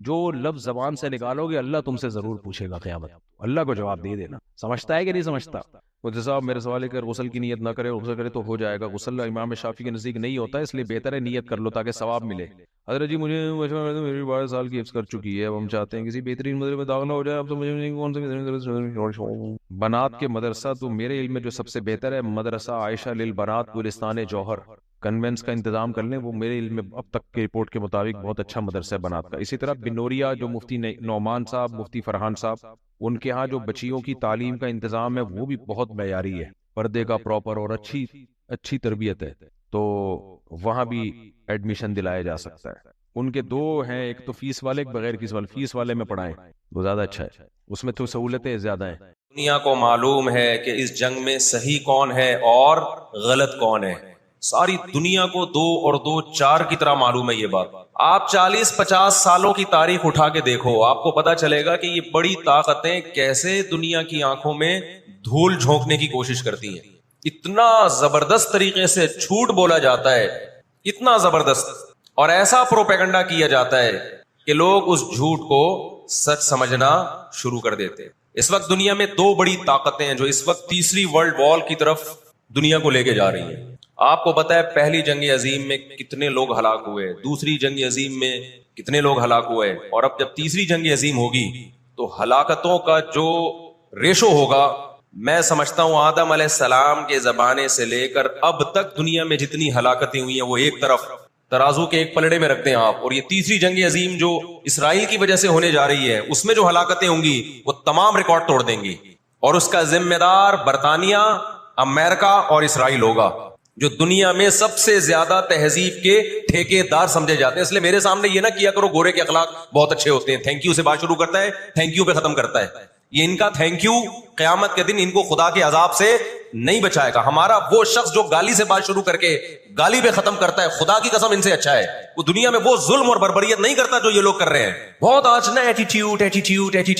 جو لفظ زبان سے نکالو گے اللہ تم سے ضرور پوچھے گا قیامت. اللہ کو جواب دے دینا. سمجھتا ہے کہ نہیں سمجھتا؟ مجھے صاحب میرے سوال ہے کہ غسل کی نیت نہ کرے، غسل کرے تو ہو جائے گا. غسل امام شافعی کے نزدیک نہیں ہوتا ہے، اس لیے بہتر ہے نیت کر لو تاکہ ثواب ملے. حضرت جی مجھے میری 12 سال کی حفظ کر چکی ہے، اب ہم چاہتے ہیں کسی بہترین مدرسے میں داخلہ ہو جائے. اب تو مجھے نہیں کون سے بنات کے مدرسہ تو میرے علم میں جو سب سے بہتر ہے مدرسہ عائشہ للبنات گلستان جوہر، کنوینس کا انتظام کر لیں. وہ میرے علم میں اب تک کے رپورٹ کے مطابق بہت اچھا مدرسہ ہے بنات کا. اسی طرح بنوریا جو مفتی نعمان صاحب، مفتی فرحان صاحب، ان کے ہاں جو بچیوں کی تعلیم کا انتظام ہے وہ بھی بہت معیاری ہے، پردے کا پراپر اور اچھی تربیت ہے، تو وہاں بھی ایڈمیشن دلایا جا سکتا ہے. ان کے دو ہیں، ایک تو فیس والے، ایک بغیر فیس والے. فیس والے میں پڑھائیں وہ زیادہ اچھا ہے، اس میں تو سہولتیں زیادہ ہیں. دنیا کو معلوم ہے کہ اس جنگ میں صحیح کون ہے اور غلط کون ہے. ساری دنیا کو 2 اور 2 4 کی طرح معلوم ہے یہ بات. آپ 40-50 سالوں کی تاریخ اٹھا کے دیکھو، آپ کو پتا چلے گا کہ یہ بڑی طاقتیں کیسے دنیا کی آنکھوں میں دھول جھونکنے کی کوشش کرتی ہیں. اتنا زبردست طریقے سے جھوٹ بولا جاتا ہے، اتنا زبردست، اور ایسا پروپیگنڈا کیا جاتا ہے کہ لوگ اس جھوٹ کو سچ سمجھنا شروع کر دیتے. اس وقت دنیا میں 2 بڑی طاقتیں ہیں جو اس وقت تیسری ورلڈ وار کی طرف دنیا کو لے کے جا رہی ہیں. آپ کو پتا ہے پہلی جنگ عظیم میں کتنے لوگ ہلاک ہوئے، دوسری جنگ عظیم میں کتنے لوگ ہلاک ہوئے، اور اب جب تیسری جنگ عظیم ہوگی تو ہلاکتوں کا جو ریشو ہوگا، میں سمجھتا ہوں آدم علیہ السلام کے زمانے سے لے کر اب تک دنیا میں جتنی ہلاکتیں ہوئی ہیں وہ ایک طرف ترازو کے ایک پلڑے میں رکھ دیں آپ، اور یہ تیسری جنگ عظیم جو اسرائیل کی وجہ سے ہونے جا رہی ہے اس میں جو ہلاکتیں ہوں گی وہ تمام ریکارڈ توڑ دیں گی، اور اس کا ذمہ دار برطانیہ، امریکہ اور اسرائیل ہوگا، جو دنیا میں سب سے زیادہ تہذیب کے ٹھیکے دار سمجھے جاتے ہیں. اس لیے میرے سامنے یہ نہ کیا کرو گورے کے اخلاق بہت اچھے ہوتے ہیں، تھینک یو سے بات شروع کرتا ہے، تھینک یو پہ ختم کرتا ہے. یہ ان کا تھینک یو قیامت کے دن ان کو خدا کے عذاب سے نہیں بچائے گا. ہمارا وہ شخص جو گالی سے بات شروع کر کے گالی پہ ختم کرتا ہے، خدا کی قسم ان سے اچھا ہے. وہ دنیا میں وہ ظلم اور بربریت نہیں کرتا جو یہ لوگ کر رہے ہیں. بہت آج نا ایٹیٹیوڈ،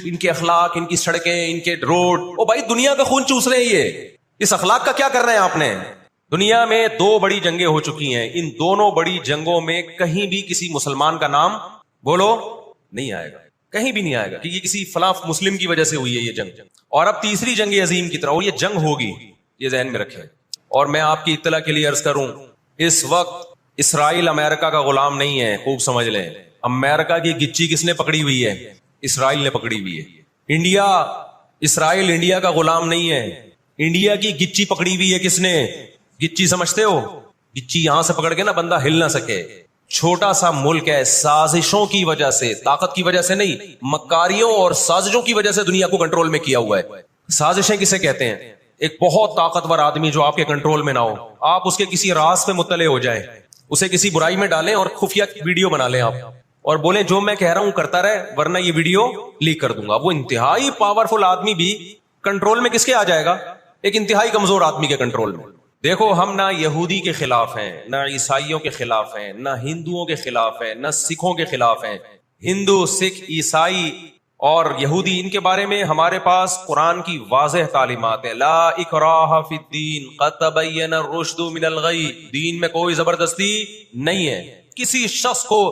ان کے اخلاق، ان کی سڑکیں، ان کے روڈ، او بھائی دنیا کا خون چوس رہے ہیں. یہ اس اخلاق کا کیا کر رہے ہیں آپ نے؟ دنیا میں 2 بڑی جنگیں ہو چکی ہیں، ان دونوں بڑی جنگوں میں کہیں بھی کسی مسلمان کا نام بولو نہیں آئے گا، کہیں بھی نہیں آئے گا کہ یہ کسی فلاں مسلم کی وجہ سے ہوئی ہے یہ جنگ. اور اب تیسری جنگ عظیم کی طرح، اور یہ جنگ ہوگی، یہ ذہن میں رکھیں. اور میں آپ کی اطلاع کے لیے عرض کروں، اس وقت اسرائیل امریکہ کا غلام نہیں ہے، خوب سمجھ لیں. امریکہ کی گچی کس نے پکڑی ہوئی ہے؟ اسرائیل نے پکڑی ہوئی ہے. اسرائیل انڈیا کا غلام نہیں ہے، انڈیا کی گچی پکڑی ہوئی ہے. کس نے؟ گچی سمجھتے ہو؟ گچی یہاں سے پکڑ کے نا بندہ ہل نہ سکے. چھوٹا سا ملک ہے، سازشوں کی وجہ سے، طاقت کی وجہ سے نہیں، مکاریوں اور سازشوں کی وجہ سے دنیا کو کنٹرول میں کیا ہوا ہے. سازشیں کسے کہتے ہیں؟ ایک بہت طاقتور آدمی جو آپ کے کنٹرول میں نہ ہو، آپ اس کے کسی راز پہ مطلع ہو جائیں، اسے کسی برائی میں ڈالیں اور خفیہ ویڈیو بنا لیں آپ، اور بولیں جو میں کہہ رہا ہوں کرتا رہے ورنہ یہ ویڈیو لیک کر دوں گا. وہ انتہائی پاورفل آدمی بھی کنٹرول میں کس کے آ جائے گا؟ ایک انتہائی کمزور آدمی کے کنٹرول میں. دیکھو ہم نہ یہودی کے خلاف ہیں، نہ عیسائیوں کے خلاف ہیں، نہ ہندوؤں کے خلاف ہیں، نہ سکھوں کے خلاف ہیں. ہندو، سکھ، عیسائی اور یہودی، ان کے بارے میں ہمارے پاس قرآن کی واضح تعلیمات ہے. لا اکراہ فی الدین قد تبین الرشد من الغی. دین میں کوئی زبردستی نہیں ہے، کسی شخص کو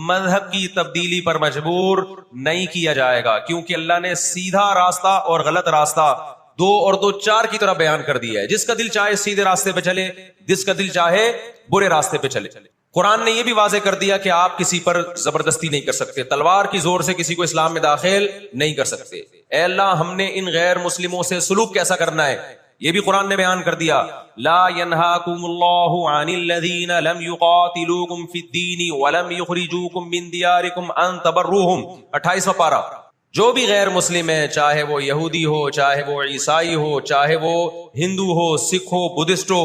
مذہب کی تبدیلی پر مجبور نہیں کیا جائے گا، کیونکہ اللہ نے سیدھا راستہ اور غلط راستہ 2 اور 2 4 کی طرح بیان کر دیا ہے. جس کا دل چاہے سیدھے راستے پہ چلے، جس کا دل چاہے برے راستے پہ چلے. قرآن نے یہ بھی واضح کر دیا کہ آپ کسی پر زبردستی نہیں کر سکتے، تلوار کی زور سے کسی کو اسلام میں داخل نہیں کر سکتے. اے اللہ ہم نے ان غیر مسلموں سے سلوک کیسا کرنا ہے یہ بھی قرآن نے بیان کر دیا. لا ينهاكم الله عن الذين لم يقاتلوكم في الدين ولم يخرجوكم من دياركم ان تبروهم. 28واں پارہ. جو بھی غیر مسلم ہے، چاہے وہ یہودی ہو، چاہے وہ عیسائی ہو، چاہے وہ ہندو ہو، سکھ ہو، بدھسٹ ہو،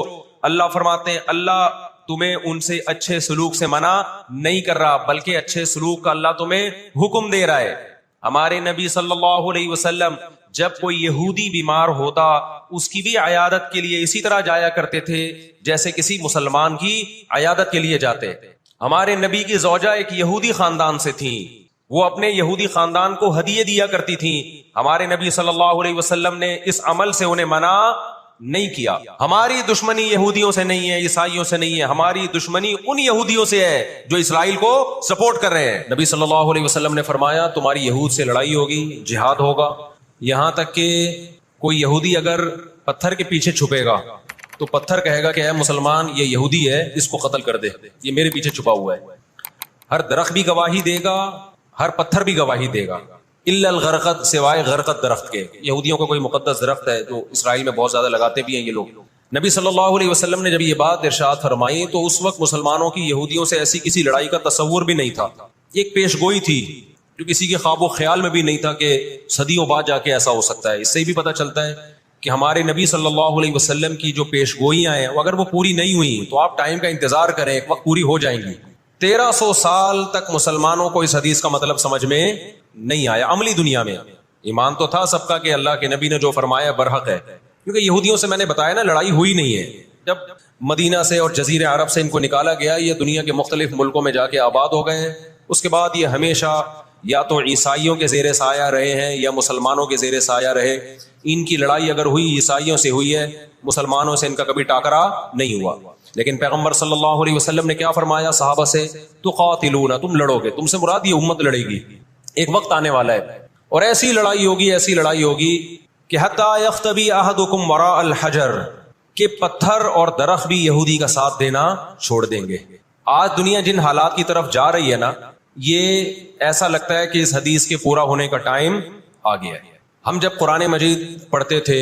اللہ فرماتے ہیں اللہ تمہیں ان سے اچھے سلوک سے منع نہیں کر رہا، بلکہ اچھے سلوک کا اللہ تمہیں حکم دے رہا ہے. ہمارے نبی صلی اللہ علیہ وسلم جب کوئی یہودی بیمار ہوتا اس کی بھی عیادت کے لیے اسی طرح جایا کرتے تھے جیسے کسی مسلمان کی عیادت کے لیے جاتے. ہمارے نبی کی زوجہ ایک یہودی خاندان سے تھیں، وہ اپنے یہودی خاندان کو ہدیے دیا کرتی تھیں. ہمارے نبی صلی اللہ علیہ وسلم نے اس عمل سے انہیں منع نہیں کیا. ہماری دشمنی یہودیوں سے نہیں ہے, عیسائیوں سے نہیں ہے, ہماری دشمنی ان یہودیوں سے ہے جو اسرائیل کو سپورٹ کر رہے ہیں. نبی صلی اللہ علیہ وسلم نے فرمایا تمہاری یہود سے لڑائی ہوگی, جہاد ہوگا, یہاں تک کہ کوئی یہودی اگر پتھر کے پیچھے چھپے گا تو پتھر کہے گا کہ اے مسلمان یہ یہودی ہے, اس کو قتل کر دے, یہ میرے پیچھے چھپا ہوا ہے. ہر درخت بھی گواہی دے گا, ہر پتھر بھی گواہی دے گا, الا الغرقد, سوائے غرقد درخت کے. یہودیوں کا کوئی مقدس درخت ہے جو اسرائیل میں بہت زیادہ لگاتے بھی ہیں یہ لوگ. نبی صلی اللہ علیہ وسلم نے جب یہ بات ارشاد فرمائی تو اس وقت مسلمانوں کی یہودیوں سے ایسی کسی لڑائی کا تصور بھی نہیں تھا. ایک پیش گوئی تھی جو کسی کے خواب و خیال میں بھی نہیں تھا کہ صدیوں بعد جا کے ایسا ہو سکتا ہے. اس سے بھی پتہ چلتا ہے کہ ہمارے نبی صلی اللہ علیہ وسلم کی جو پیش گوئیاں ہیں اگر وہ پوری نہیں ہوئی تو آپ ٹائم کا انتظار کریں, ایک وقت پوری ہو جائیں گی. 1300 سال تک مسلمانوں کو اس حدیث کا مطلب سمجھ میں نہیں آیا. عملی دنیا میں ایمان تو تھا سب کا کہ اللہ کے نبی نے جو فرمایا برحق ہے, کیونکہ یہودیوں سے میں نے بتایا نا لڑائی ہوئی نہیں ہے. جب مدینہ سے اور جزیرہ عرب سے ان کو نکالا گیا, یہ دنیا کے مختلف ملکوں میں جا کے آباد ہو گئے ہیں. اس کے بعد یہ ہمیشہ یا تو عیسائیوں کے زیر سایہ رہے ہیں یا مسلمانوں کے زیر سایہ رہے. ان کی لڑائی اگر ہوئی عیسائیوں سے ہوئی ہے, مسلمانوں سے ان کا کبھی ٹاکرا نہیں ہوا. لیکن پیغمبر صلی اللہ علیہ وسلم نے کیا فرمایا صحابہ سے, تقاتلون, تم لڑو گے. تم سے مراد یہ امت لڑے گی, ایک وقت آنے والا ہے اور ایسی لڑائی ہوگی, ایسی لڑائی ہوگی کہ حتی یختبی احدکم وراء الحجر, کہ پتھر اور درخت بھی یہودی کا ساتھ دینا چھوڑ دیں گے. آج دنیا جن حالات کی طرف جا رہی ہے نا, یہ ایسا لگتا ہے کہ اس حدیث کے پورا ہونے کا ٹائم آ گیا ہے. ہم جب قرآن مجید پڑھتے تھے,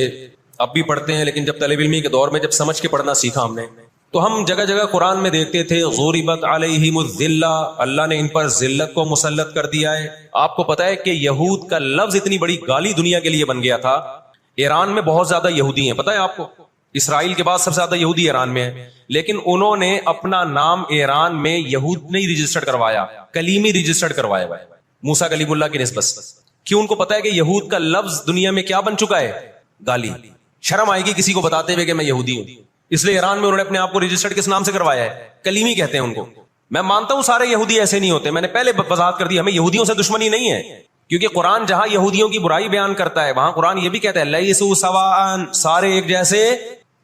اب بھی پڑھتے ہیں, لیکن جب طالب علمی کے دور میں جب سمجھ کے پڑھنا سیکھا ہم نے, تو ہم جگہ جگہ قرآن میں دیکھتے تھے ضربت علیہم الذلہ, اللہ نے ان پر ذلت کو مسلط کر دیا ہے. آپ کو پتا ہے کہ یہود کا لفظ اتنی بڑی گالی دنیا کے لیے بن گیا تھا. ایران میں بہت زیادہ یہودی ہیں, پتا ہے آپ کو, اسرائیل کے بعد سب سے زیادہ یہودی ایران میں ہیں, لیکن انہوں نے اپنا نام ایران میں یہود نہیں رجسٹرڈ کروایا, کلیمی رجسٹرڈ کروایا ہوا ہے موسیٰ کلیم اللہ کی نسبت. کیوں؟ ان کو پتا ہے کہ یہود کا لفظ دنیا میں کیا بن چکا ہے, گالی. شرم آئے گی کسی کو بتاتے ہوئے کہ میں یہودی ہوں, اس لیے ایران میں انہوں نے اپنے آپ کو رجسٹرڈ کس نام سے کروایا ہے, کلیمی کہتے ہیں ان کو. میں مانتا ہوں سارے یہودی ایسے نہیں ہوتے, میں نے پہلے وضاحت کر دی, ہمیں یہودیوں سے دشمنی نہیں ہے, کیونکہ قرآن جہاں یہودیوں کی برائی بیان کرتا ہے وہاں قرآن یہ بھی کہتا ہے لیسوا سواء, سارے ایک جیسے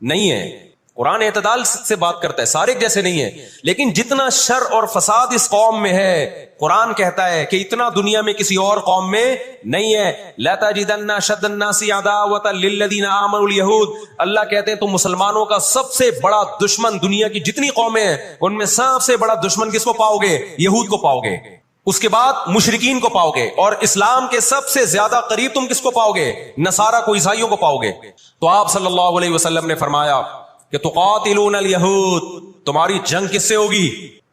نہیں ہیں. قرآن اعتدال سے بات کرتا ہے, سارے ایک جیسے نہیں ہیں. لیکن جتنا شر اور فساد اس قوم میں ہے, قرآن کہتا ہے کہ اتنا دنیا میں کسی اور قوم میں نہیں ہے. لَتَجِدَنَّ أَشَدَّ النَّاسِ عَدَاوَةً لِلَّذِينَ آمَنُوا الْيَهُودَ, اللہ کہتے ہیں تم مسلمانوں کا سب سے بڑا دشمن دنیا کی جتنی قومیں ہیں ان میں سب سے بڑا دشمن کس کو پاؤ گے, یہود کو پاؤ گے. اس کے بعد مشرکین کو پاؤ گے, اور اسلام کے سب سے زیادہ قریب تم کس کو پاؤ گے, نصارہ کو, عیسائیوں کو پاؤ گے. تو آپ صلی اللہ علیہ وسلم نے فرمایا کہ تقاتلون الیہود, تمہاری جنگ کس سے ہوگی,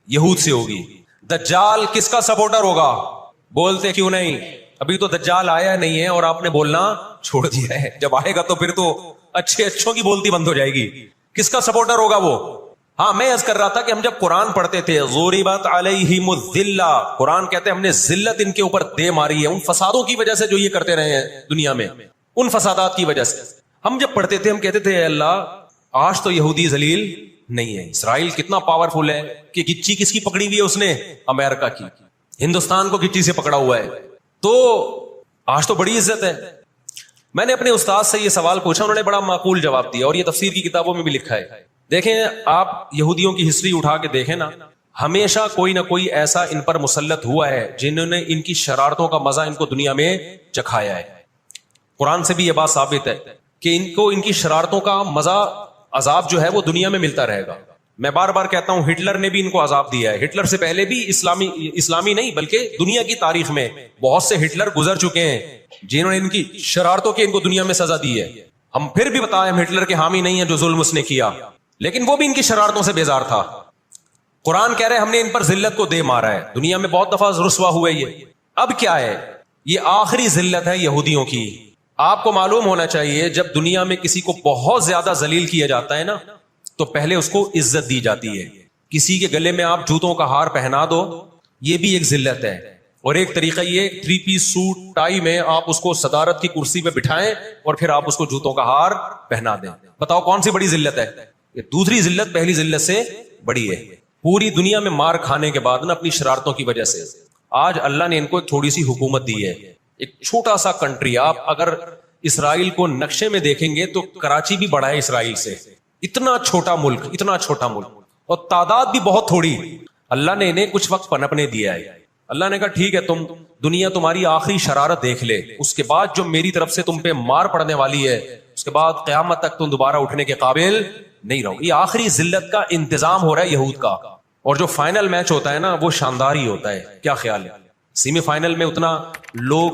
یہود سے ہوگی. دجال کس کا سپورٹر ہوگا, بولتے کیوں نہیں, ابھی تو دجال آیا نہیں ہے اور آپ نے بولنا چھوڑ دیا ہے, جب آئے گا تو پھر تو اچھوں کی بولتی بند ہو جائے گی. کس کا سپورٹر ہوگا وہ؟ ہاں میں عرض کر رہا تھا کہ ہم جب قرآن پڑھتے تھے ضربت علیہم الذلہ, قرآن کہتے ہیں ہم نے ذلت ان کے اوپر دے ماری ہے, ان فسادوں کی وجہ سے جو یہ کرتے رہے ہیں دنیا میں, ان فسادات کی وجہ سے. ہم جب پڑھتے تھے ہم کہتے تھے اے اللہ آج تو یہودی ذلیل نہیں ہے. اسرائیل کتنا پاورفل ہے کہ گچی کس کی پکڑی ہوئی ہے اس نے, امریکہ کی. ہندوستان کو گچی سے پکڑا ہوا ہے, تو آج تو بڑی عزت ہے. میں نے اپنے استاد سے یہ سوال پوچھا, انہوں نے بڑا معقول جواب دیا, اور یہ تفسیر کی کتابوں میں بھی لکھا ہے. دیکھیں آپ یہودیوں کی ہسٹری اٹھا کے دیکھیں نا, ہمیشہ کوئی نہ کوئی ایسا ان پر مسلط ہوا ہے جنہوں نے ان کی شرارتوں کا مزہ ان کو دنیا میں چکھایا ہے. قرآن سے بھی یہ بات ثابت ہے کہ ان کو ان کی شرارتوں کا مزہ, عذاب جو ہے وہ دنیا میں ملتا رہے گا. میں بار بار کہتا ہوں ہٹلر نے بھی ان کو عذاب دیا ہے. ہٹلر سے پہلے بھی اسلامی نہیں بلکہ دنیا کی تاریخ میں بہت سے ہٹلر گزر چکے ہیں جنہوں نے ان کی شرارتوں کی ان کو دنیا میں سزا دی ہے. ہم پھر بھی بتائیں ہم ہٹلر کے حامی نہیں ہیں جو ظلم اس نے کیا, لیکن وہ بھی ان کی شرارتوں سے بیزار تھا. قرآن کہہ رہے ہم نے ان پر ذلت کو دے مارا ہے, دنیا میں بہت دفعہ رسوا ہوئے یہ. اب کیا ہے, یہ آخری ذلت ہے یہودیوں کی. آپ کو معلوم ہونا چاہیے جب دنیا میں کسی کو بہت زیادہ ذلیل کیا جاتا ہے نا, تو پہلے اس کو عزت دی جاتی ہے. کسی کے گلے میں آپ جوتوں کا ہار پہنا دو, یہ بھی ایک ذلت ہے. اور ایک طریقہ یہ 3 پیس سوٹ ٹائی میں آپ اس کو صدارت کی کرسی پہ بٹھائیں اور پھر آپ اس کو جوتوں کا ہار پہنا دیں. بتاؤ کون سی بڑی ذلت ہے؟ یہ دوسری ذلت پہلی ذلت سے بڑی ہے. پوری دنیا میں مار کھانے کے بعد نا اپنی شرارتوں کی وجہ سے آج اللہ نے ان کو ایک تھوڑی سی حکومت دی ہے, ایک چھوٹا سا کنٹری. آپ اگر اسرائیل کو نقشے میں دیکھیں گے تو کراچی بھی بڑا ہے اسرائیل سے. اتنا چھوٹا ملک, اتنا چھوٹا ملک, اور تعداد بھی بہت تھوڑی. اللہ نے انہیں کچھ وقت پنپنے دیا ہے. اللہ نے کہا ٹھیک ہے, تم دنیا تمہاری آخری شرارت دیکھ لے, اس کے بعد جو میری طرف سے تم پہ مار پڑنے والی ہے, اس کے بعد قیامت تک تم دوبارہ اٹھنے کے قابل نہیں رہو. یہ آخری ذلت کا انتظام ہو رہا ہے یہود کا. اور جو فائنل میچ ہوتا ہے نا وہ شاندار ہی ہوتا ہے. کیا خیال ہے؟ سیمی فائنل میں اتنا لوگ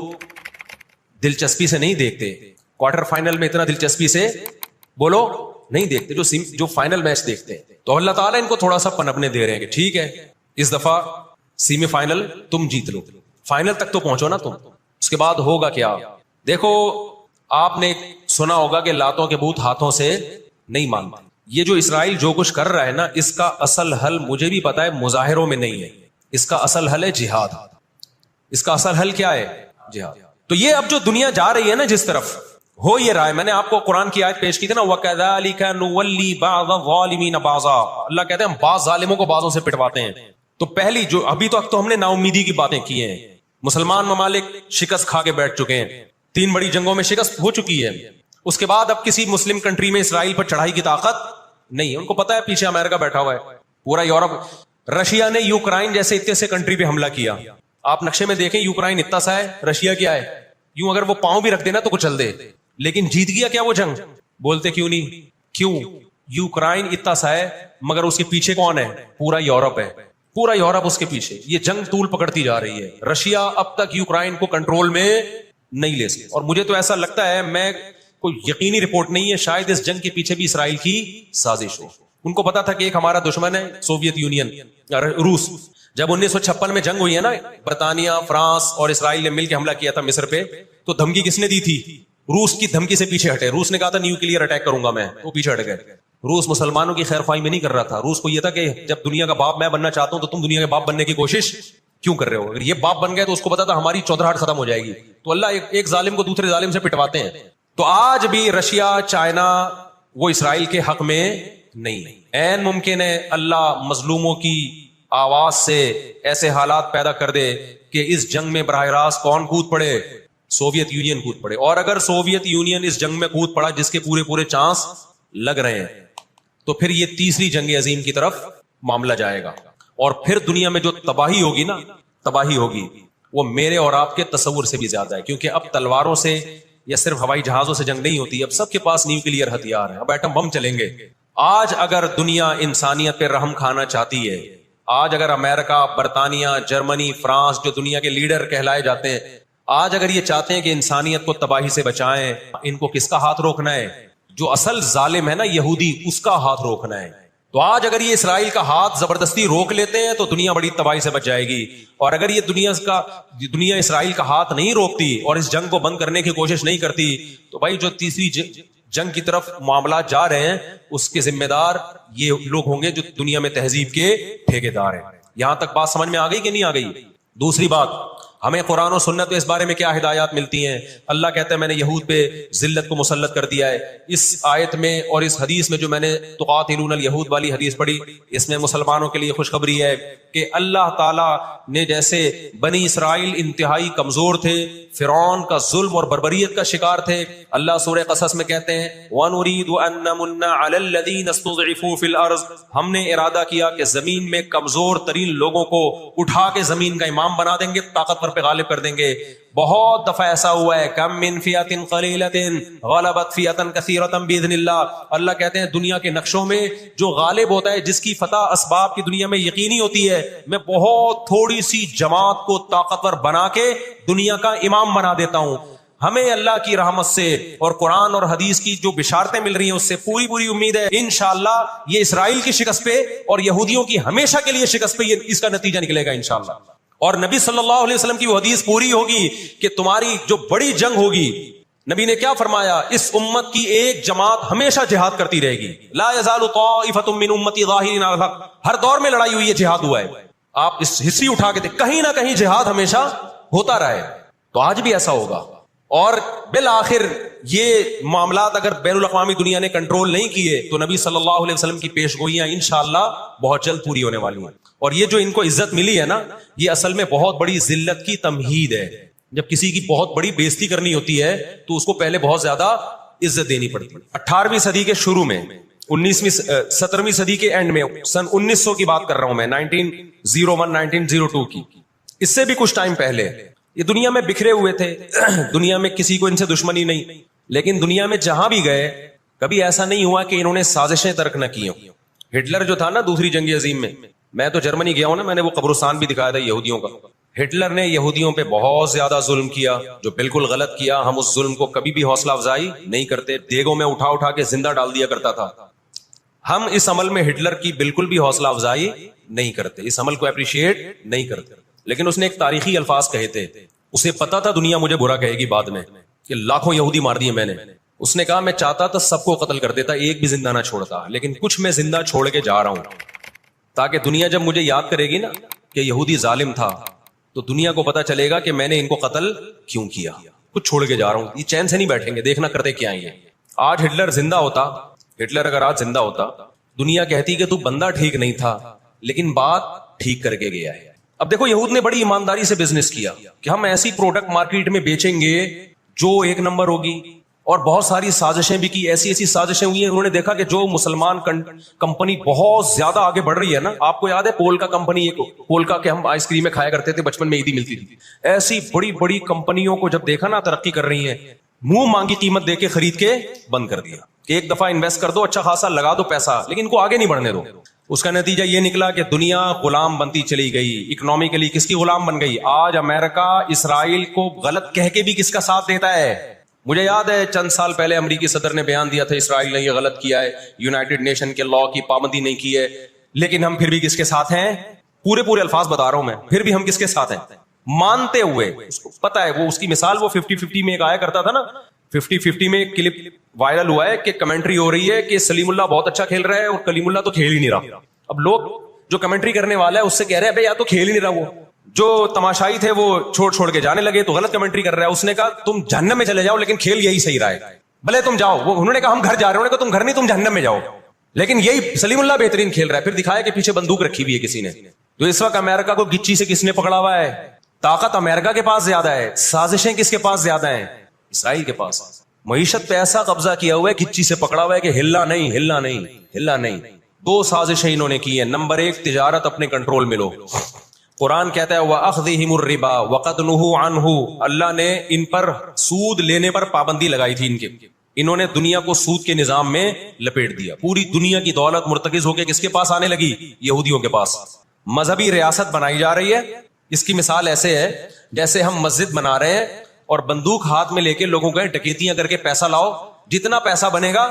دلچسپی سے نہیں دیکھتے, کوارٹر فائنل میں اتنا دلچسپی سے بولو نہیں دیکھتے جو فائنل میچ دیکھتے ہیں. تو اللہ تعالیٰ ان کو تھوڑا سا پنپنے دے رہے ہیں کہ ٹھیک ہے اس دفعہ سیمی فائنل تم جیت لو, فائنل تک تو پہنچو نا تم, اس کے بعد ہوگا کیا. دیکھو آپ نے سنا ہوگا کہ لاتوں کے بت ہاتھوں سے نہیں مانتے. یہ جو اسرائیل جو کچھ کر رہا ہے نا, اس کا اصل حل مجھے بھی پتا ہے مظاہروں میں نہیں ہے. اس کا اصل حل ہے جہاد. اس کا اصل حل کیا ہے؟ جہاد. تو یہ اب جو دنیا جا رہی ہے نا جس طرف, ہو یہ رہا ہے. میں نے آپ کو قرآن کی آیت پیش کی تھی نا, وَكَذَلِكَ نُوَلِّي بَعْضَ الظَّالِمِينَ بَعْضًا. اللہ کہتے ہیں ہم بعض ظالموں کو بعضوں سے پٹواتے ہیں. تو پہلی جو ابھی تک تو ہم نے نا امیدی کی باتیں کی ہیں. مسلمان ممالک شکست کھا کے بیٹھ چکے ہیں, 3 بڑی جنگوں میں شکست ہو چکی ہے. اس کے بعد اب کسی مسلم کنٹری میں اسرائیل پر چڑھائی کی طاقت نہیں ہے. ان کو پتا ہے پیچھے امریکہ بیٹھا ہوا ہے, پورا یورپ. رشیا نے یوکرائن جیسے اتنے سے کنٹری پہ حملہ کیا. آپ نقشے میں دیکھیں یوکرائن اتنا سا ہے, رشیا کیا ہے, یوں اگر وہ پاؤں بھی رکھ دینا تو کچل دے. لیکن جیت گیا کیا وہ جنگ؟ بولتے کیوں نہیں؟ کیوں؟ یوکرائن اتنا سا ہے مگر اس کے پیچھے کون ہے؟ پورا یورپ ہے, پورا یورپ اس کے پیچھے. یہ جنگ طول پکڑتی جا رہی ہے. رشیا اب تک یوکرائن کو کنٹرول میں نہیں لے سکتا. اور مجھے تو ایسا لگتا ہے, میں کوئی یقینی رپورٹ نہیں ہے, شاید اس جنگ کے پیچھے بھی اسرائیل کی سازش ہو. ان کو پتا تھا کہ ایک ہمارا دشمن ہے سوویت یونین, روس. جب 1956 میں جنگ ہوئی ہے نا, برطانیہ, فرانس اور اسرائیل نے مل کے حملہ کیا تھا مصر پہ, تو دھمکی کس نے دی تھی؟ روس کی دھمکی سے پیچھے ہٹے. روس نے کہا تھا نیوکلیئر اٹیک کروں گا میں, وہ پیچھے ہٹ گئے. روس مسلمانوں کی خیر خواہی میں نہیں کر رہا تھا. روس کو یہ تھا کہ جب دنیا کا باپ میں بننا چاہتا ہوں تو تم دنیا کے باپ بننے کی کوشش کیوں کر رہے ہو؟ اگر یہ باپ بن گئے تو اس کو پتا تھا ہماری چودراہٹ ختم ہو جائے گی. تو اللہ ایک ظالم کو دوسرے ظالم سے پٹواتے ہیں. تو آج بھی رشیا, چائنا وہ اسرائیل کے حق میں نہیں. عین ممکن ہے اللہ مظلوموں کی آواز سے ایسے حالات پیدا کر دے کہ اس جنگ میں براہ راست کون کود پڑے؟ سوویت یونین کود پڑے. اور اگر سوویت یونین اس جنگ میں کود پڑا جس کے پورے چانس لگ رہے ہیں, تو پھر یہ تیسری جنگ عظیم کی طرف معاملہ جائے گا. اور پھر دنیا میں جو تباہی ہوگی نا, تباہی ہوگی وہ میرے اور آپ کے تصور سے بھی زیادہ ہے. کیونکہ اب تلواروں سے یا صرف ہوائی جہازوں سے جنگ نہیں ہوتی, اب سب کے پاس نیوکلیئر ہتھیار ہیں, اب ایٹم بم چلیں گے. آج اگر دنیا انسانیت پہ رحم کھانا چاہتی ہے, آج اگر امریکہ, برطانیہ, جرمنی, فرانس جو دنیا کے لیڈر کہلائے جاتے ہیں, آج اگر یہ چاہتے ہیں کہ انسانیت کو تباہی سے بچائیں, ان کو کس کا ہاتھ روکنا ہے؟ جو اصل ظالم ہے نا یہودی, اس کا ہاتھ روکنا ہے. تو آج اگر یہ اسرائیل کا ہاتھ زبردستی روک لیتے ہیں تو دنیا بڑی تباہی سے بچ جائے گی. اور اگر یہ دنیا اسرائیل کا ہاتھ نہیں روکتی اور اس جنگ کو بند کرنے کی کوشش نہیں کرتی, تو بھائی جو تیسری جنگ کی طرف معاملات جا رہے ہیں اس کے ذمہ دار یہ لوگ ہوں گے جو دنیا میں تہذیب کے ٹھیکیدار ہیں. یہاں تک بات سمجھ میں آ گئی کہ نہیں آ گئی؟ دوسری بات, ہمیں قرآن و سنت میں اس بارے میں کیا ہدایات ملتی ہیں؟ اللہ کہتا ہے میں نے یہود پہ ذلت کو مسلط کر دیا ہے. اس آیت میں اور اس حدیث میں جو میں نے تقاتلون الیہود والی حدیث پڑھی, اس میں مسلمانوں کے لیے خوشخبری ہے کہ اللہ تعالیٰ نے جیسے بنی اسرائیل انتہائی کمزور تھے, فرعون کا ظلم اور بربریت کا شکار تھے, اللہ سورہ قصص میں کہتے ہیں وَنُرِيدُ أَن نَّمُنَّ عَلَى الَّذِينَ اسْتُضْعِفُوا فِي الْأَرْضِ, ہم نے ارادہ کیا کہ زمین میں کمزور ترین لوگوں کو اٹھا کے زمین کا امام بنا دیں گے, طاقتور پہ غالب کر دیں گے. بہت دفعہ ایسا ہوا ہے, کم من فئۃ قلیلۃ غلبت فئۃ کثیرۃ باذن اللہ. اللہ کہتے ہیں دنیا کے نقشوں میں جو غالب ہوتا ہے, جس کی فتح اسباب کی دنیا میں یقینی ہوتی ہے, میں بہت تھوڑی سی جماعت کو طاقتور بنا کے دنیا کا امام بنا دیتا ہوں. ہمیں اللہ کی رحمت سے اور قرآن اور حدیث کی جو بشارتیں مل رہی ہیں اس سے پوری امید ہے انشاءاللہ یہ اسرائیل کی شکست پہ اور یہودیوں کی ہمیشہ کے لیے شکست پہ اس کا نتیجہ نکلے گا انشاءاللہ. اور نبی صلی اللہ علیہ وسلم کی وہ حدیث پوری ہوگی کہ تمہاری جو بڑی جنگ ہوگی, نبی نے کیا فرمایا, اس امت کی ایک جماعت ہمیشہ جہاد کرتی رہے گی. لا یزال طائفۃ من امتی ظاہرین علی الحق, ہر دور میں لڑائی ہوئی ہے, جہاد ہوا ہے. آپ اس ہسٹری اٹھا کے دیکھ, کہیں نہ کہیں جہاد ہمیشہ ہوتا رہا ہے. تو آج بھی ایسا ہوگا. اور بالآخر یہ معاملات اگر بین الاقوامی دنیا نے کنٹرول نہیں کیے تو نبی صلی اللہ علیہ وسلم کی پیش گوئیاں انشاءاللہ بہت جلد پوری ہونے والی ہیں. اور یہ جو ان کو عزت ملی ہے نا, یہ اصل میں بہت بڑی ذلت کی تمہید ہے. جب کسی کی بہت بڑی بےزتی کرنی ہوتی ہے تو اس کو پہلے بہت زیادہ عزت دینی پڑتی ہے. 18ویں صدی کے شروع میں 17ویں صدی کے اینڈ میں سن 1900 کی بات کر رہا ہوں میں, 1901 1902 کی, اس سے بھی کچھ ٹائم پہلے یہ دنیا میں بکھرے ہوئے تھے. دنیا میں کسی کو ان سے دشمنی نہیں, لیکن دنیا میں جہاں بھی گئے کبھی ایسا نہیں ہوا کہ انہوں نے سازشیں ترک نہ کی ہوں. ہٹلر جو تھا نا دوسری جنگ عظیم میں تو جرمنی گیا ہوں نا, میں نے وہ قبرستان بھی دکھایا تھا یہودیوں کا. ہٹلر نے یہودیوں پہ بہت زیادہ ظلم کیا, جو بالکل غلط کیا. ہم اس ظلم کو کبھی بھی حوصلہ افزائی نہیں کرتے, دیگوں میں اٹھا اٹھا کے زندہ ڈال دیا کرتا تھا. ہم اس عمل میں ہٹلر کی بالکل بھی حوصلہ افزائی نہیں کرتے, اس عمل کو اپریشیٹ نہیں کرتے. لیکن اس نے ایک تاریخی الفاظ کہے تھے, اسے پتا تھا دنیا مجھے برا کہے گی بعد میں کہ لاکھوں یہودی مار دیے میں نے. اس نے کہا میں چاہتا تھا سب کو قتل کر دیتا, ایک بھی زندہ نہ چھوڑتا, لیکن کچھ میں زندہ چھوڑ کے جا رہا ہوں تاکہ دنیا جب مجھے یاد کرے گی نا کہ یہودی ظالم تھا تو دنیا کو پتا چلے گا کہ میں نے ان کو قتل کیوں کیا. کچھ چھوڑ کے جا رہا ہوں, یہ چین سے نہیں بیٹھیں گے, دیکھنا کرتے کیا ہیں. آج ہٹلر زندہ ہوتا, ہٹلر اگر آج زندہ ہوتا, دنیا کہتی کہ تو بندہ ٹھیک نہیں تھا لیکن بات ٹھیک کر کے گیا ہے. اب دیکھو یہود نے بڑی ایمانداری سے بزنس کیا کہ ہم ایسی پروڈکٹ مارکیٹ میں بیچیں گے جو ایک نمبر ہوگی, اور بہت ساری سازشیں بھی کی, ایسی سازشیں ہوئی ہیں. انہوں نے دیکھا کہ جو مسلمان کمپنی بہت زیادہ آگے بڑھ رہی ہے نا, آپ کو یاد ہے پولکا کمپنی, پولکا کے ہم آئس کریم میں کھایا کرتے تھے بچپن میں, عیدی ملتی تھی. ایسی بڑی بڑی کمپنیوں کو جب دیکھا نا ترقی کر رہی ہیں, منہ مانگی قیمت دے کے خرید کے بند کر دیا کہ ایک دفعہ انویسٹ کر دو, اچھا خاصا لگا دو پیسہ, لیکن ان کو آگے نہیں بڑھنے دو. اس کا نتیجہ یہ نکلا کہ دنیا غلام بنتی چلی گئی. اکنامکلی کس کی غلام بن گئی؟ آج امریکہ اسرائیل کو غلط کہہ کے بھی کس کا ساتھ دیتا ہے. مجھے یاد ہے چند سال پہلے امریکی صدر نے بیان دیا تھا اسرائیل نے یہ غلط کیا ہے, یونائٹڈ نیشن کے لا کی پابندی نہیں کی ہے, لیکن ہم پھر بھی کس کے ساتھ ہیں؟ پورے الفاظ بتا رہا ہوں میں, پھر بھی ہم کس کے ساتھ ہیں مانتے ہوئے. اس کو پتا ہے, وہ اس کی مثال وہ 50-50 میں ایک آیا کرتا تھا نا, 50-50 میں کلپ وائرل ہوا ہے کہ کمنٹری ہو رہی ہے کہ سلیم اللہ بہت اچھا کھیل رہا ہے اور کلیم اللہ تو کھیل ہی نہیں رہا. اب لوگ جو کمنٹری کرنے والا ہے اس سے کہہ رہے ہیں بھائی یا تو کھیل ہی نہیں رہا, وہ جو تماشائی تھے وہ چھوڑ کے جانے لگے تو غلط کمنٹری کر رہا ہے. اس نے کہا تم جہنم میں چلے جاؤ لیکن کھیل یہی صحیح رہا ہے, بھلے تم جاؤ. وہ انہوں نے کہا ہم گھر جا رہے ہیں, انہوں نے کہا تم گھر نہیں تم جہنم میں جاؤ, لیکن یہی سلیم اللہ بہترین کھیل رہا ہے. پھر دکھایا کہ پیچھے بندوق رکھی ہوئی ہے کسی نے. تو اس وقت امریکہ کو گچی سے کس نے پکڑا ہوا ہے؟ طاقت امریکہ کے پاس زیادہ ہے, سازشیں کس کے پاس زیادہ ہیں؟ اسرائیل کے پاس. معیشت پہ ایسا قبضہ کیا ہوا ہے, گچی سے پکڑا ہوا ہے کہ ہلنا نہیں ہلنا نہیں ہلنا نہیں. 2 سازشیں انہوں نے کی ہیں. نمبر 1, تجارت اپنے کنٹرول میں لو. قرآن کہتا ہے وَأَخْذِهِمُ الرِّبَا وَقَدْ نُهُوا عَنْهُ, اللہ نے ان پر سود لینے پر پابندی لگائی تھی. انہوں نے دنیا کو سود کے نظام میں لپیٹ دیا. پوری دنیا کی دولت مرتکز ہو کے کس کے پاس آنے لگی؟ یہودیوں کے پاس. مذہبی ریاست بنائی جا رہی ہے. اس کی مثال ایسے ہے جیسے ہم مسجد بنا رہے ہیں اور بندوق ہاتھ میں لے کے لوگوں کو ڈکیتیاں کر کے پیسہ لاؤ, جتنا پیسہ بنے گا,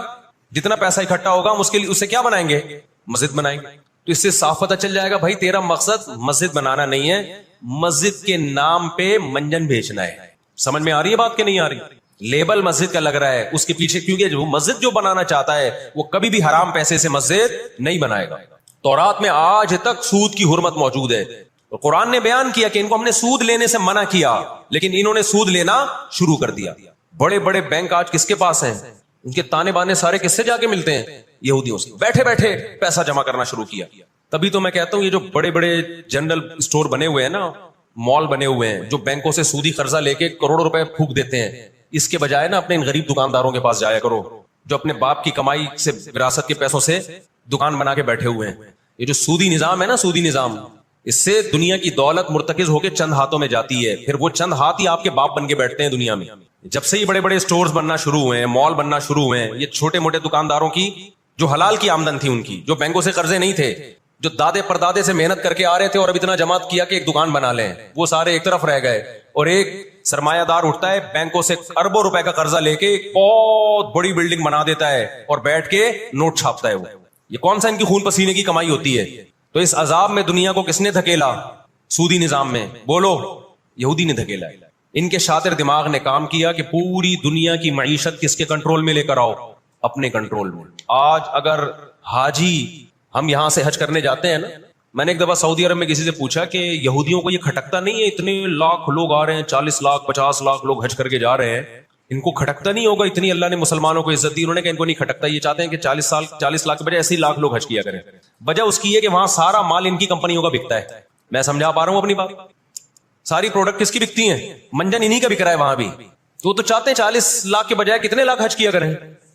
جتنا پیسہ اکٹھا ہوگا ہم اسے کیا بنائیں گے؟ مسجد بنائیں گے. تو اس سے صاف پتہ چل جائے گا بھائی تیرا مقصد مسجد بنانا نہیں ہے, مسجد کے نام پہ منجن بیچنا ہے. سمجھ میں آ رہی ہے بات کہ نہیں آ رہی؟ لیبل مسجد کا لگ رہا ہے اس کے پیچھے, کیونکہ جو مسجد جو بنانا چاہتا ہے وہ کبھی بھی حرام پیسے سے مسجد نہیں بنائے گا. تورات میں آج تک سود کی حرمت موجود ہے. قرآن نے بیان کیا کہ ان کو ہم نے سود لینے سے منع کیا, لیکن انہوں نے سود لینا شروع کر دیا. بڑے بڑے بینک آج کس کے پاس ہیں؟ ان کے تانے بانے سارے کس سے جا کے ملتے ہیں؟ یہودیوں سے. بیٹھے بیٹھے پیسہ جمع کرنا شروع کیا. تبھی تو میں کہتا ہوں یہ جو بڑے بڑے جنرل اسٹور بنے ہوئے ہیں نا, مال بنے ہوئے ہیں, جو بینکوں سے سودی قرضہ لے کے کروڑوں روپے پھونک دیتے ہیں, اس کے بجائے نا اپنے ان غریب دکانداروں کے پاس جایا کرو جو اپنے باپ کی کمائی سے, وراثت کے پیسوں سے دکان بنا کے بیٹھے ہوئے ہیں. یہ جو سودی نظام ہے نا, سودی نظام, اس سے دنیا کی دولت مرتکز ہو کے چند ہاتھوں میں جاتی ہے. پھر وہ چند ہاتھ ہی آپ کے باپ بن کے بیٹھتے ہیں دنیا میں. جب سے یہ بڑے بڑے اسٹورز بننا شروع ہوئے ہیں, مال بننا شروع ہوئے ہیں, یہ چھوٹے موٹے دکانداروں کی جو حلال کی آمدن تھی, ان کی جو بینکوں سے قرضے نہیں تھے, جو دادے پردادے سے محنت کر کے آ رہے تھے اور اب اتنا جمع کیا کہ ایک دکان بنا لیں, وہ سارے ایک طرف رہ گئے. اور ایک سرمایہ دار اٹھتا ہے بینکوں سے اربوں روپے کا قرضہ لے کے ایک بہت بڑی بلڈنگ بنا دیتا ہے اور بیٹھ کے نوٹ چھاپتا ہے. وہ یہ کون سا ان کی خون پسینے کی کمائی ہوتی ہے؟ تو اس عذاب میں دنیا کو کس نے دھکیلا؟ سودی نظام میں. بولو, یہودی نے دھکیلا. ان کے شاطر دماغ نے کام کیا کہ پوری دنیا کی معیشت کس کے کنٹرول میں لے کر آؤ؟ اپنے کنٹرول میں. آج اگر حاجی ہم یہاں سے حج کرنے جاتے ہیں نا, میں نے ایک دفعہ سعودی عرب میں کسی سے پوچھا کہ یہودیوں کو یہ کھٹکتا نہیں ہے, اتنے لاکھ لوگ آ رہے ہیں, 40 لاکھ 50 لاکھ لوگ حج کر کے جا رہے ہیں, ان کو کھٹکتا نہیں ہوگا اتنی اللہ نے مسلمانوں کو عزت دی؟ انہوں نے کہا ان کو نہیں کھٹکتا, یہ چاہتے ہیں کہ 40 لاکھ کے بجائے ایسے ہی لاکھ لوگ حج کیا کریں. وجہ اس کی ہے کہ وہاں سارا مال ان کی کمپنیوں کا بکتا ہے. میں سمجھا پا رہا ہوں اپنی بات؟ ساری پروڈکٹ کس کی بکتی ہیں؟ منجن انہی کا بک رہا ہے وہاں بھی. تو چاہتے ہیں 40 لاکھ کے بجائے کتنے لاکھ حج کیا کریں؟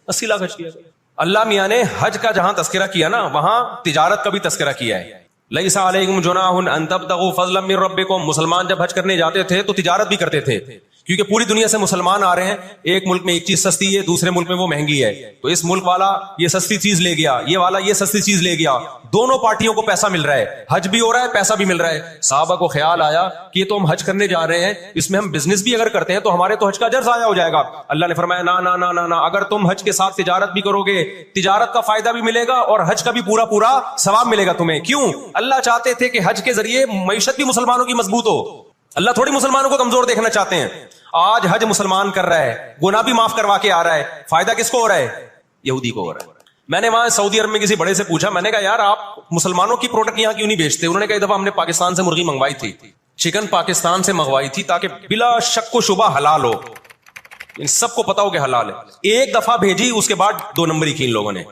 80 لاکھ حج کیا کریں. اللہ میاں نے حج کا جہاں تذکرہ کیا نا وہاں تجارت کا بھی تذکرہ کیا ہے. لیس علیکم جناح ان تبتغوا فضلا من ربکم. مسلمان جب حج کرنے جاتے تھے تو تجارت بھی کرتے تھے, کیونکہ پوری دنیا سے مسلمان آ رہے ہیں. ایک ملک میں ایک چیز سستی ہے, دوسرے ملک میں وہ مہنگی ہے, تو اس ملک والا یہ سستی چیز لے گیا, یہ والا یہ سستی چیز لے گیا, دونوں پارٹیوں کو پیسہ مل رہا ہے, حج بھی ہو رہا ہے, پیسہ بھی مل رہا ہے. صحابہ کو خیال آیا کہ یہ تو ہم حج کرنے جا رہے ہیں, اس میں ہم بزنس بھی اگر کرتے ہیں تو ہمارے تو حج کا اجر ضائع ہو جائے گا. اللہ نے فرمایا نا نا نا نا نا, اگر تم حج کے ساتھ تجارت بھی کرو گے, تجارت کا فائدہ بھی ملے گا اور حج کا بھی پورا پورا ثواب ملے گا تمہیں. کیوں؟ اللہ چاہتے تھے کہ حج کے ذریعے معیشت بھی مسلمانوں کی مضبوط ہو. اللہ تھوڑی مسلمانوں کو کمزور دیکھنا چاہتے ہیں. آج حج مسلمان کر رہا ہے, گناہ بھی معاف کروا کے آ رہا ہے, فائدہ کس کو ہو رہا ہے؟ یہودی کو ہو رہا ہے. میں نے وہاں سعودی عرب میں کسی بڑے سے پوچھا, میں نے کہا یار آپ مسلمانوں کی پروڈکٹ یہاں کیوں نہیں بیچتے؟ انہوں نے کہا ایک دفعہ ہم نے پاکستان سے مرغی منگوائی تھی, چکن پاکستان سے منگوائی تھی تاکہ بلا شک و شبہ حلال ہو, ان سب کو پتا ہو کہ حلال ہے. ایک دفعہ بھیجی, اس کے بعد 2 نمبر ہی کی ان لوگوں نے,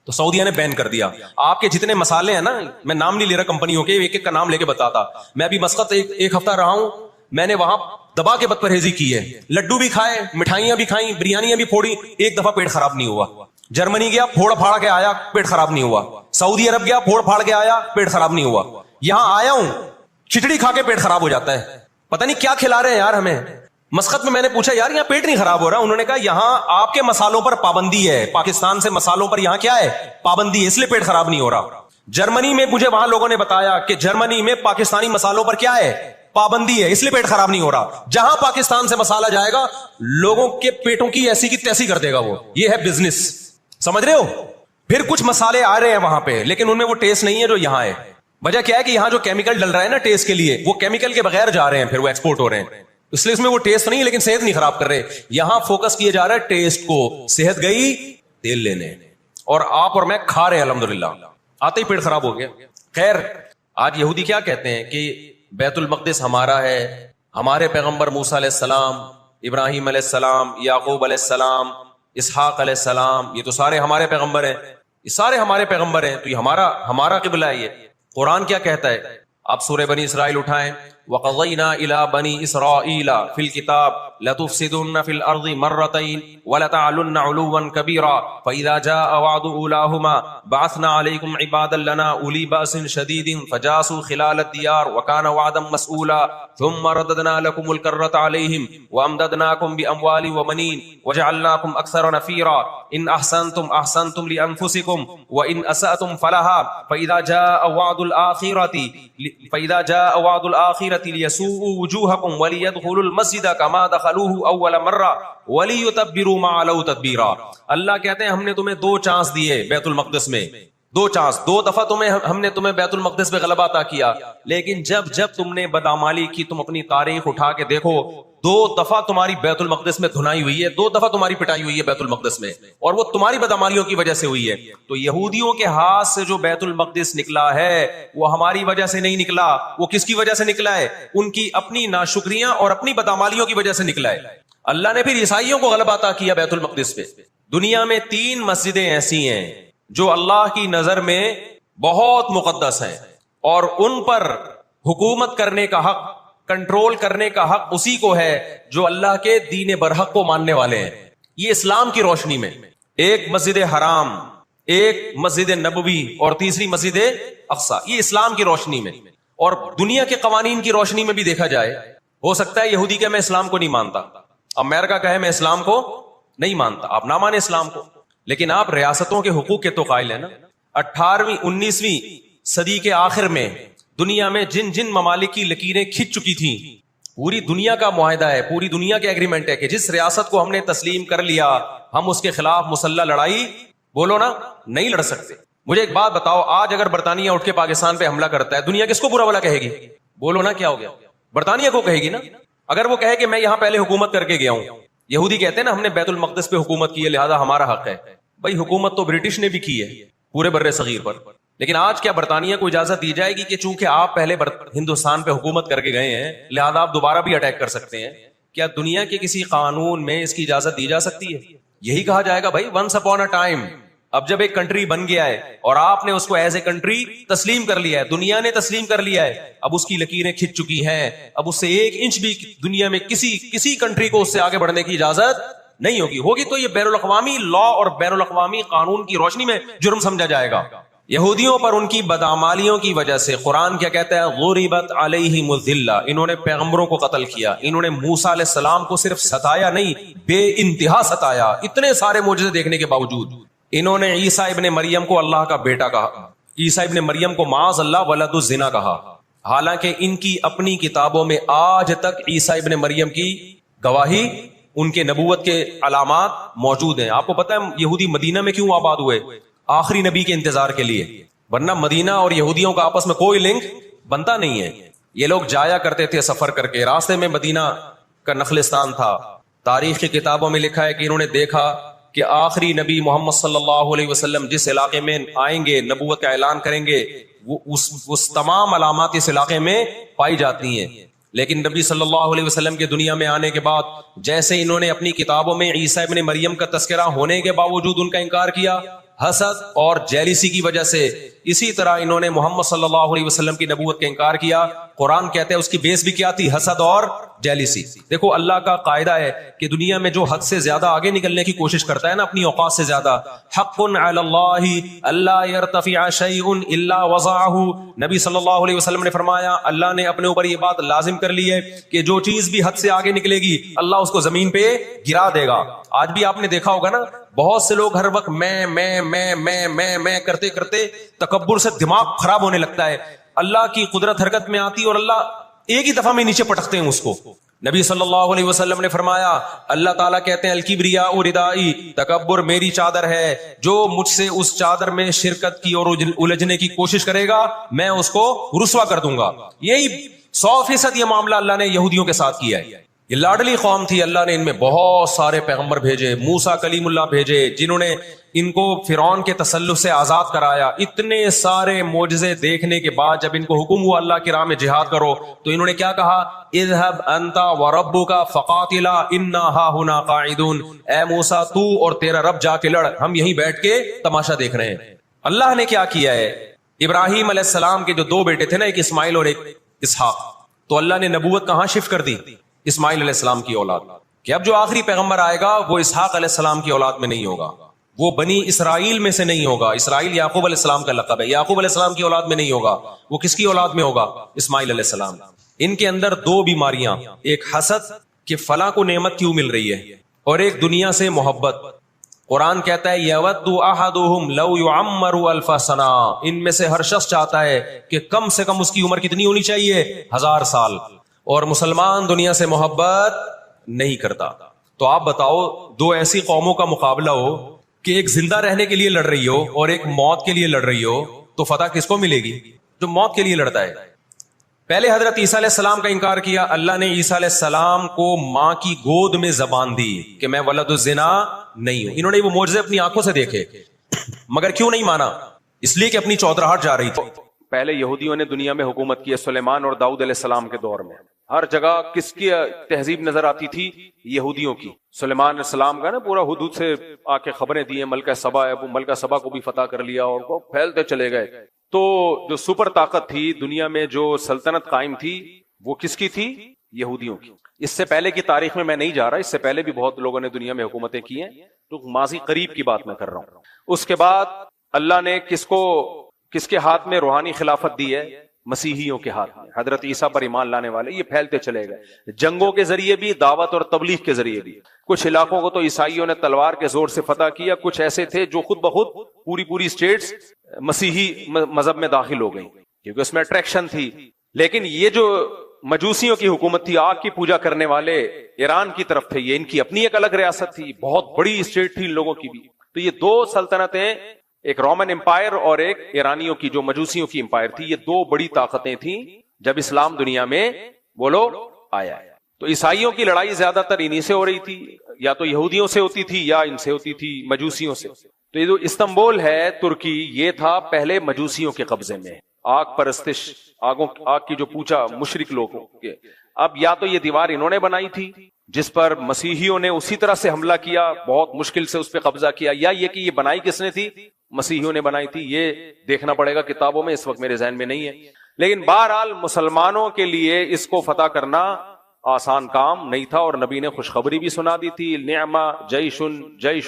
تو سعودیہ نے بین کر دیا. آپ کے جتنے مسالے ہیں نا, میں نام نہیں لے رہا کمپنیوں کے, ایک ایک کا نام لے کے بتاتا. میں ابھی مسقط ایک ہفتہ رہا ہوں, میں نے وہاں دبا کے بد پرہیزی کی ہے. لڈو بھی کھائے, مٹھائیاں بھی کھائیں, بریانیاں بھی پھوڑی, ایک دفعہ پیٹ خراب نہیں ہوا. جرمنی گیا, پھوڑ پھاڑ کے آیا, پیٹ خراب نہیں ہوا. سعودی عرب گیا, پھوڑ پھاڑ کے آیا, پیٹ خراب نہیں ہوا. یہاں آیا ہوں, کھچڑی کھا کے پیٹ خراب ہو جاتا ہے. پتہ نہیں کیا کھلا رہے ہیں یار ہمیں. مسقط میں نے پوچھا یار یہاں پیٹ نہیں خراب ہو رہا؟ انہوں نے کہا یہاں آپ کے مسالوں پر پابندی ہے, پاکستان سے مسالوں پر یہاں کیا ہے؟ پابندی ہے, اس لیے پیٹ خراب نہیں ہو رہا. جرمنی میں مجھے وہاں لوگوں نے بتایا کہ جرمنی میں پاکستانی مسالوں پر کیا ہے؟ پابندی ہے, اس لیے پیٹ خراب نہیں ہو رہا. جہاں پاکستان سے مسالہ جائے گا لوگوں کے پیٹوں کی ایسی کی تیسی کر دے گا وہ. یہ ہے بزنس, سمجھ رہے ہو؟ پھر کچھ مسالے آ رہے ہیں وہاں پہ, لیکن ان میں وہ ٹیسٹ نہیں ہے جو یہاں ہے. وجہ کیا ہے کہ یہاں جو کیمیکل ڈل رہا ہے نا ٹیسٹ کے لیے, وہ کیمیکل کے بغیر جا رہے ہیں, پھر وہ ایکسپورٹ ہو رہے ہیں, اس لیے اس میں وہ ٹیسٹ نہیں, لیکن صحت نہیں خراب کر رہے. یہاں فوکس کیا جا رہا ہے ٹیسٹ کو. صحت گئی تیل لینے, اور آپ اور میں کھا رہے ہیں الحمدللہ, آتے ہی پیٹ خراب ہو گیا. خیر, آج یہودی کیا کہتے ہیں کہ بیت المقدس ہمارا ہے, ہمارے پیغمبر موسیٰ علیہ السلام, ابراہیم علیہ السلام, یعقوب علیہ السلام, اسحاق علیہ السلام, یہ تو سارے ہمارے پیغمبر ہیں, یہ سارے ہمارے پیغمبر ہیں, تو یہ ہمارا قبلہ ہے. یہ قرآن کیا کہتا ہے؟ آپ سورہ بنی اسرائیل اٹھائیں. وَقَضَيْنَا إِلَىٰ بَنِي إِسْرَائِيلَ فِي الْكِتَابِ لَتُفْسِدُنَّ فِي الْأَرْضِ مَرَّتَيْنِ وَلَتَعْلُنَّ عُلُوًّا كَبِيرًا فَإِذَا جَاءَ وَعْدُ أُولَاهُمَا بَعَثْنَا عَلَيْكُمْ عِبَادًا لَنَا أُولِي بَأْسٍ شَدِيدٍ فَجَاسُوا خِلَالَ الدِّيَارِ وَكَانَ وَعْدًا مَسْئُولًا ثُمَّ رَدَدْنَا لَكُمُ الْكَرَّةَ عَلَيْهِمْ وَأَمْدَدْنَاكُمْ بِأَمْوَالٍ وَبَنِينَ وَجَعَلْنَاكُمْ أَكْثَرَ نَفِيرًا إِنْ أَحْسَنْتُمْ لِأَنفُسِكُمْ وَإِنْ أَسَأْتُمْ فَلَهَا فَإِذَا جَاءَ وَعْدُ الْآخِرَةِ لِيَسُوءُوا وُجُوهَكُمْ وَلِيَدْخُلُوا الْمَسْجِدَ كَمَا دَخَلُوهُ أَوَّلَ مَرَّةٍ وَلِيُتَبِّرُوا مَا عَلَوْا تَتْبِيرًا. اللہ کہتے ہیں ہم نے تمہیں 2 چانس دیے بیت المقدس میں, 2 چانس, 2 دفعہ ہم نے تمہیں بیت المقدس پہ غلبہ عطا کیا, لیکن جب تم نے بدعمالی کی, تم اپنی تاریخ اٹھا کے دیکھو, 2 دفعہ تمہاری بیت المقدس میں دھنائی ہوئی ہے, 2 دفعہ تمہاری پٹائی ہوئی ہے بیت المقدس میں, اور وہ تمہاری بدعمالیوں کی وجہ سے ہوئی ہے. تو یہودیوں کے ہاتھ سے جو بیت المقدس نکلا ہے وہ ہماری وجہ سے نہیں نکلا, وہ کس کی وجہ سے نکلا ہے؟ ان کی اپنی ناشکریاں اور اپنی بدعمالیوں کی وجہ سے نکلا ہے. اللہ نے پھر عیسائیوں کو غلبہ عطا کیا بیت المقدس پہ. دنیا میں 3 مسجدیں ایسی ہیں جو اللہ کی نظر میں بہت مقدس ہیں, اور ان پر حکومت کرنے کا حق, کنٹرول کرنے کا حق اسی کو ہے جو اللہ کے دین برحق کو ماننے والے ہیں. یہ اسلام کی روشنی میں, ایک مسجد حرام, ایک مسجد نبوی, اور تیسری مسجد اقصی, یہ اسلام کی روشنی میں. اور دنیا کے قوانین کی روشنی میں بھی دیکھا جائے, ہو سکتا ہے یہودی کہ میں اسلام کو نہیں مانتا, امریکہ کہے میں اسلام کو نہیں مانتا, آپ نہ مانے اسلام کو, لیکن آپ ریاستوں کے حقوق کے تو قائل ہیں نا. 18ویں 19ویں صدی کے آخر میں دنیا میں جن ممالک کی لکیریں کھنچ چکی تھیں, پوری دنیا کا معاہدہ ہے, پوری دنیا کے ایگریمنٹ ہے کہ جس ریاست کو ہم نے تسلیم کر لیا ہم اس کے خلاف مسلح لڑائی, بولو نا, نہیں لڑ سکتے. مجھے ایک بات بتاؤ, آج اگر برطانیہ اٹھ کے پاکستان پہ حملہ کرتا ہے, دنیا کس کو برا بھلا کہے گی؟ بولو نا, کیا ہو گیا؟ برطانیہ کو کہے گی نا. اگر وہ کہے کہ میں یہاں پہلے حکومت کر کے گیا ہوں, یہودی کہتے ہیں نا ہم نے بیت المقدس پہ حکومت کی ہے لہذا ہمارا حق ہے. بھائی حکومت تو برٹش نے بھی کی ہے پورے بر صغیر پر, لیکن آج کیا برطانیہ کو اجازت دی جائے گی کہ چونکہ آپ پہلے ہندوستان پہ حکومت کر کے گئے ہیں لہذا آپ دوبارہ بھی اٹیک کر سکتے ہیں؟ کیا دنیا کے کسی قانون میں اس کی اجازت دی جا سکتی ہے؟ یہی کہا جائے گا بھائی ونس اپون اے ٹائم اب جب ایک کنٹری بن گیا ہے اور آپ نے اس کو ایز اے کنٹری تسلیم کر لیا ہے, دنیا نے تسلیم کر لیا ہے, اب اس کی لکیریں کھنچ چکی ہیں, اب اس سے 1 انچ بھی دنیا میں کسی کنٹری کو اس سے آگے بڑھنے کی اجازت نہیں ہوگی تو یہ بین الاقوامی لا اور بین الاقوامی قانون کی روشنی میں جرم سمجھا جائے گا. یہودیوں پر ان کی بدعمالیوں کی وجہ سے قرآن کیا کہتا ہے, غربت علیہم الذلہ, انہوں نے پیغمبروں کو قتل کیا, انہوں نے موسیٰ علیہ السلام کو صرف ستایا نہیں, بے انتہا ستایا, اتنے سارے معجزے دیکھنے کے باوجود. انہوں نے عیسیٰ ابن مریم کو اللہ کا بیٹا کہا, عیسیٰ ابن مریم کو معاذ اللہ ولد الزنا کہا, حالانکہ ان کی اپنی کتابوں میں آج تک عیسیٰ ابن مریم کی گواہی, ان کے نبوت کے علامات موجود ہیں. آپ کو پتہ ہے یہودی مدینہ میں کیوں آباد ہوئے؟ آخری نبی کے انتظار کے لیے, ورنہ مدینہ اور یہودیوں کا آپس میں کوئی لنک بنتا نہیں ہے. یہ لوگ جایا کرتے تھے سفر کر کے, راستے میں مدینہ کا نخلستان تھا. تاریخ کی کتابوں میں لکھا ہے کہ انہوں نے دیکھا کہ آخری نبی محمد صلی اللہ علیہ وسلم جس علاقے میں آئیں گے, نبوت کا اعلان کریں گے, اس تمام علامات اس علاقے میں پائی جاتی ہیں. لیکن نبی صلی اللہ علیہ وسلم کے دنیا میں آنے کے بعد جیسے انہوں نے اپنی کتابوں میں عیسیٰ ابن مریم کا تذکرہ ہونے کے باوجود ان کا انکار کیا حسد اور جیلیسی کی وجہ سے, اسی طرح انہوں نے محمد صلی اللہ علیہ وسلم کی نبوت کا انکار کیا. قرآن کہتا ہے اس کی بیس بھی کیا تھی, حسد اور جیلیسی. دیکھو اللہ کا قاعدہ ہے کہ دنیا میں جو حد سے زیادہ آگے نکلنے کی کوشش کرتا ہے نا, اپنی اوقات سے زیادہ, حق علی اللہ الا یرتفع شیء الا وضعہ, نبی صلی اللہ علیہ وسلم نے فرمایا اللہ نے اپنے اوپر یہ بات لازم کر لی ہے کہ جو چیز بھی حد سے آگے نکلے گی اللہ اس کو زمین پہ گرا دے گا. آج بھی آپ نے دیکھا ہوگا نا, بہت سے لوگ ہر وقت میں کرتے کرتے تکبر سے دماغ خراب ہونے لگتا ہے. اللہ کی قدرت حرکت میں آتی اور اللہ ایک ہی دفعہ میں نیچے پٹکتے ہیں اس کو. نبی صلی اللہ علیہ وسلم نے فرمایا, اللہ تعالیٰ کہتے ہیں الکبریاء ردائی, تکبر میری چادر ہے, جو مجھ سے اس چادر میں شرکت کی اور الجھنے کی کوشش کرے گا میں اس کو رسوا کر دوں گا. یہی 100% یہ معاملہ اللہ نے یہودیوں کے ساتھ کیا ہے. یہ لاڈلی قوم تھی, اللہ نے ان میں بہت سارے پیغمبر بھیجے, موسیٰ کلیم اللہ بھیجے جنہوں نے ان کو فرعون کے تسلط سے آزاد کرایا. اتنے سارے معجزے دیکھنے کے بعد جب ان کو حکم ہوا اللہ کی راہ میں جہاد کرو تو انہوں نے کیا کہا, اذهب انت وربک فقاتلا انا ہاہنا قاعدون, اے موسیٰ تو اور تیرا رب جا کے لڑ, ہم یہیں بیٹھ کے تماشا دیکھ رہے ہیں. اللہ نے کیا کیا ہے, ابراہیم علیہ السلام کے جو 2 بیٹے تھے نا, ایک اسماعیل اور ایک اسحاق, تو اللہ نے نبوت کہاں شفٹ کر دی, اسماعیل علیہ السلام کی اولاد, کہ اب جو آخری پیغمبر آئے گا وہ اسحاق علیہ السلام کی اولاد میں نہیں ہوگا, وہ بنی اسرائیل میں سے نہیں ہوگا. اسرائیل یعقوب علیہ السلام کا لقب ہے, یعقوب علیہ السلام کی اولاد میں نہیں ہوگا. وہ کس کی اولاد میں ہوگا, اسماعیل علیہ السلام. ان کے اندر 2 بیماریاں, ایک حسد کہ فلاں کو نعمت کیوں مل رہی ہے, اور ایک دنیا سے محبت. قرآن کہتا ہے یود احدہم لو یعمر الف سنہ, ان میں سے ہر شخص چاہتا ہے کہ کم سے کم اس کی عمر کتنی ہونی چاہیے, 1000 سال. اور مسلمان دنیا سے محبت نہیں کرتا. تو آپ بتاؤ, 2 ایسی قوموں کا مقابلہ ہو کہ ایک زندہ رہنے کے لیے لڑ رہی ہو اور ایک موت کے لیے لڑ رہی ہو, تو فتح کس کو ملے گی, جو موت کے لیے لڑتا ہے. پہلے حضرت عیسیٰ علیہ السلام کا انکار کیا, اللہ نے عیسیٰ علیہ السلام کو ماں کی گود میں زبان دی کہ میں ولد الزنا نہیں ہوں. انہوں نے وہ معجزے اپنی آنکھوں سے دیکھے, مگر کیوں نہیں مانا, اس لیے کہ اپنی چودراہٹ جا رہی تھی. پہلے یہودیوں نے دنیا میں حکومت کی, سلیمان اور داؤد علیہ السلام کے دور میں. ہر جگہ کس کی تہذیب نظر آتی تھی, یہودیوں کی. سلیمان علیہ السلام کا نا پورا حدود سے آ کے خبریں دی ہیں, ملکہ سبا ہے, وہ ملکہ سبا کو بھی فتح کر لیا اور وہ پھیلتے چلے گئے. تو جو سپر طاقت تھی دنیا میں, جو سلطنت قائم تھی, وہ کس کی تھی, یہودیوں کی. اس سے پہلے کی تاریخ میں نہیں جا رہا, اس سے پہلے بھی بہت لوگوں نے دنیا میں حکومتیں کی ہیں, تو ماضی قریب کی بات میں کر رہا ہوں. اس کے بعد اللہ نے کس کے ہاتھ میں روحانی خلافت دی ہے, مسیحیوں کے ہاتھ میں. حضرت عیسیٰ پر ایمان لانے والے یہ پھیلتے چلے گئے, جنگوں کے ذریعے بھی, دعوت اور تبلیغ کے ذریعے بھی. کچھ علاقوں کو تو عیسائیوں نے تلوار کے زور سے فتح کیا, کچھ ایسے تھے جو خود بخود پوری اسٹیٹس مسیحی مذہب میں داخل ہو گئی کیونکہ اس میں اٹریکشن تھی. لیکن یہ جو مجوسیوں کی حکومت تھی, آگ کی پوجا کرنے والے, ایران کی طرف تھے, یہ ان کی اپنی ایک الگ ریاست تھی, بہت بڑی اسٹیٹ تھی ان لوگوں کی بھی. تو یہ 2 سلطنتیں, ایک رومن امپائر اور ایک ایرانیوں کی جو مجوسیوں کی امپائر تھی, یہ 2 بڑی طاقتیں تھیں جب اسلام دنیا میں بولو آیا. تو عیسائیوں کی لڑائی زیادہ تر انہی سے ہو رہی تھی, یا تو یہودیوں سے ہوتی تھی یا ان سے ہوتی تھی, مجوسیوں سے. تو یہ جو استنبول ہے ترکی, یہ تھا پہلے مجوسیوں کے قبضے میں, آگ پرستش, آگ کی جو پوجا مشرک لوگوں کے. اب یا تو یہ دیوار انہوں نے بنائی تھی جس پر مسیحیوں نے اسی طرح سے حملہ کیا, بہت مشکل سے اس پہ قبضہ کیا, یا یہ کہ یہ بنائی کس نے تھی؟ مسیحیوں نے بنائی تھی. یہ دیکھنا پڑے گا کتابوں میں, اس وقت میرے ذہن میں نہیں ہے. لیکن بہرحال مسلمانوں کے لیے اس کو فتح کرنا آسان کام نہیں تھا, اور نبی نے خوشخبری بھی سنا دی تھی, نعما جیش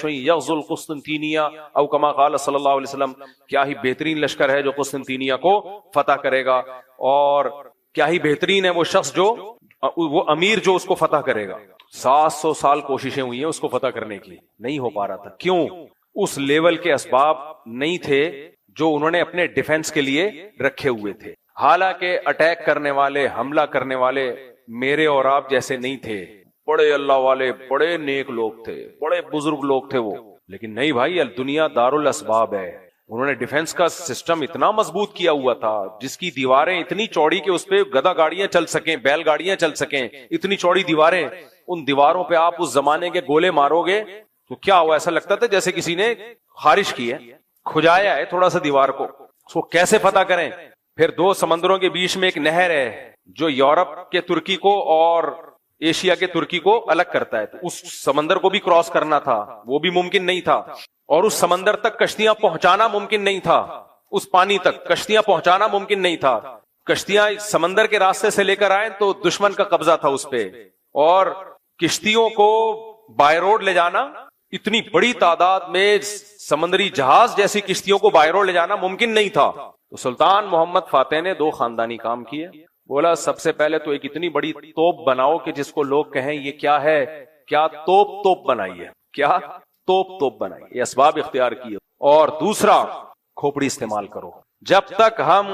یغزو القسطنطینیہ او کما قال صلی اللہ علیہ وسلم, کیا ہی بہترین لشکر ہے جو قسطنطینیہ کو فتح کرے گا, اور کیا ہی بہترین ہے وہ شخص جو, وہ امیر جو اس کو فتح کرے گا. 700 سال کوششیں ہوئی ہیں اس کو فتح کرنے کی, نہیں ہو پا رہا تھا. کیوں؟ اس لیول کے اسباب نہیں تھے جو انہوں نے اپنے ڈیفنس کے لیے رکھے ہوئے تھے. حالانکہ اٹیک کرنے والے, حملہ کرنے والے میرے اور آپ جیسے نہیں تھے, بڑے اللہ والے, بڑے نیک لوگ تھے, بڑے بزرگ لوگ تھے وہ. لیکن نہیں بھائی, دنیا دار الاسباب ہے. انہوں نے ڈیفنس کا سسٹم اتنا مضبوط کیا ہوا تھا, جس کی دیواریں اتنی چوڑی کہ اس پہ گدا گاڑیاں چل سکیں, بیل گاڑیاں چل سکیں, اتنی چوڑی دیواریں. ان دیواروں پہ آپ اس زمانے کے گولے مارو گے تو کیا ہوا, ایسا لگتا تھا جیسے کسی نے خارش کی ہے, کھجایا ہے تھوڑا سا دیوار کو. اس کو کیسے فتح کریں؟ پھر 2 سمندروں کے بیچ میں ایک نہر ہے جو یورپ کے ترکی کو اور ایشیا کے ترکی کو الگ کرتا ہے. تو اس سمندر کو بھی کراس کرنا تھا, وہ بھی ممکن نہیں تھا. اور اس سمندر تک کشتیاں پہنچانا ممکن نہیں تھا, اس پانی تک کشتیاں پہنچانا ممکن نہیں تھا. کشتیاں سمندر کے راستے سے لے کر آئیں تو دشمن کا قبضہ تھا اس پہ, اور کشتیوں کو بائی روڈ لے جانا, اتنی بڑی تعداد میں سمندری جہاز جیسی کشتیوں کو بائی روڈ لے جانا ممکن نہیں تھا. تو سلطان محمد فاتح نے 2 خاندانی کام کیے. بولا سب سے پہلے تو ایک اتنی بڑی توپ بناؤ کہ جس کو لوگ کہیں یہ کیا ہے, کیا توپ بنائی ہے, کیا توپ بنائی. یہ اسباب اختیار کیے. اور دوسرا, کھوپڑی استعمال کرو. جب تک ہم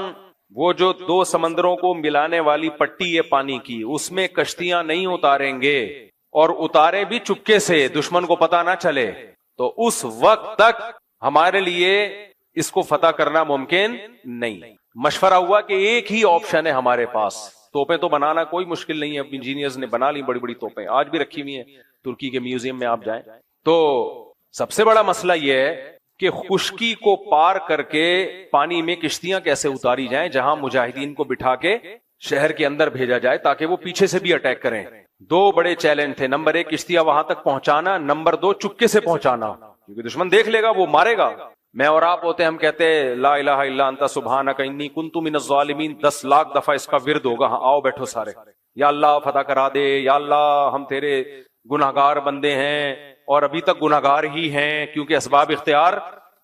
وہ جو 2 سمندروں کو ملانے والی پٹی ہے پانی کی, اس میں کشتیاں نہیں اتاریں گے, اور اتارے بھی چپکے سے, دشمن کو پتا نہ چلے, تو اس وقت تک ہمارے لیے اس کو فتح کرنا ممکن نہیں. مشورہ ہوا کہ ایک ہی آپشن ہے ہمارے پاس, توپیں تو بنانا کوئی مشکل نہیں ہے, انجینئرز نے بنا لی بڑی بڑی توپیں, آج بھی رکھی ہوئی ہیں ترکی کے میوزیم میں آپ جائیں. تو سب سے بڑا مسئلہ یہ ہے کہ خشکی کو پار کر کے پانی میں کشتیاں کیسے اتاری جائیں, جہاں مجاہدین کو بٹھا کے شہر کے اندر بھیجا جائے تاکہ وہ پیچھے سے بھی اٹیک کریں. 2 بڑے چیلنج تھے, نمبر 1 کشتیاں وہاں تک پہنچانا, نمبر 2 چپکے سے پہنچانا, کیونکہ دشمن دیکھ لے گا, وہ مارے گا. میں اور آپ ہوتے ہم کہتے لا الہ الا انت سبحانک انی کنت من الظالمین, 10 لاکھ دفعہ اس کا ورد ہوگا. ہاں آؤ بیٹھو سارے, یا اللہ فتح کرا دے, یا اللہ ہم تیرے گناہگار بندے ہیں اور ابھی تک گناہگار ہی ہیں کیونکہ اسباب اختیار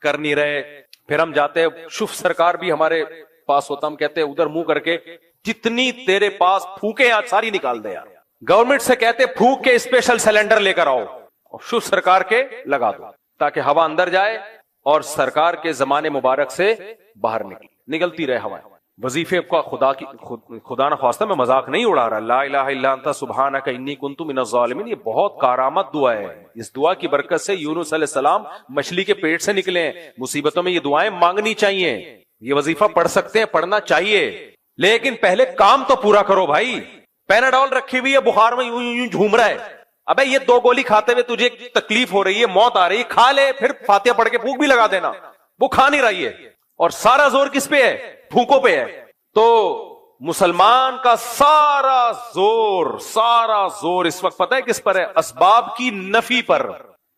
کر نہیں رہے. پھر ہم جاتے, شف سرکار بھی ہمارے پاس ہوتا, ہم کہتے ادھر منہ کر کے جتنی تیرے پاس پھونکے آج ساری نکال دے یار. گورنمنٹ سے کہتے پھونک کے اسپیشل سلنڈر لے کر آؤ اور شف سرکار کے لگا دو تاکہ ہوا اندر جائے اور سرکار کے زمانے مبارک سے باہر نکلتی رہے ہوائیں. وظیفے کا خدا نہ خواستہ میں مذاق نہیں اڑا رہا, لا الہ الا انت سبحانک انی کنت من الظالمین, یہ بہت کارآمد دعا ہے. اس دعا کی برکت سے یونس علیہ السلام مچھلی کے پیٹ سے نکلے ہیں. مصیبتوں میں یہ دعائیں مانگنی چاہیے, یہ وظیفہ پڑھ سکتے ہیں, پڑھنا چاہیے, لیکن پہلے کام تو پورا کرو بھائی. پیناڈول رکھی ہوئی ہے, بخار میں یوں یوں جھوم رہا ہے, ابے یہ 2 گولی کھاتے ہوئے تجھے تکلیف ہو رہی ہے, موت آ رہی ہے, کھا لے, پھر فاتحہ پڑھ کے پھونک بھی لگا دینا. وہ کھا نہیں رہی ہے, اور سارا زور کس پہ ہے؟ پھونکوں پہ ہے. تو مسلمان کا سارا زور اس وقت پتہ ہے کس پر ہے؟ اسباب کی نفی پر.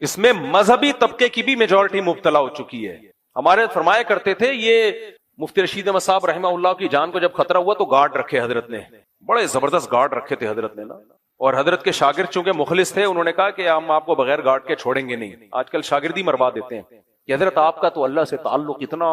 اس میں مذہبی طبقے کی بھی میجورٹی مبتلا ہو چکی ہے. ہمارے فرمایا کرتے تھے, یہ مفتی رشید احمد صاحب رحمہ اللہ کی جان کو جب خطرہ ہوا تو گارڈ رکھے حضرت نے, بڑے زبردست گارڈ رکھے تھے حضرت نے نا. اور حضرت کے شاگرد چونکہ مخلص تھے, انہوں نے کہا کہ ہم آپ کو بغیر گارڈ کے چھوڑیں گے نہیں. آج کل شاگردی مروا دیتے ہیں کہ حضرت آپ کا تو اللہ سے تعلق اتنا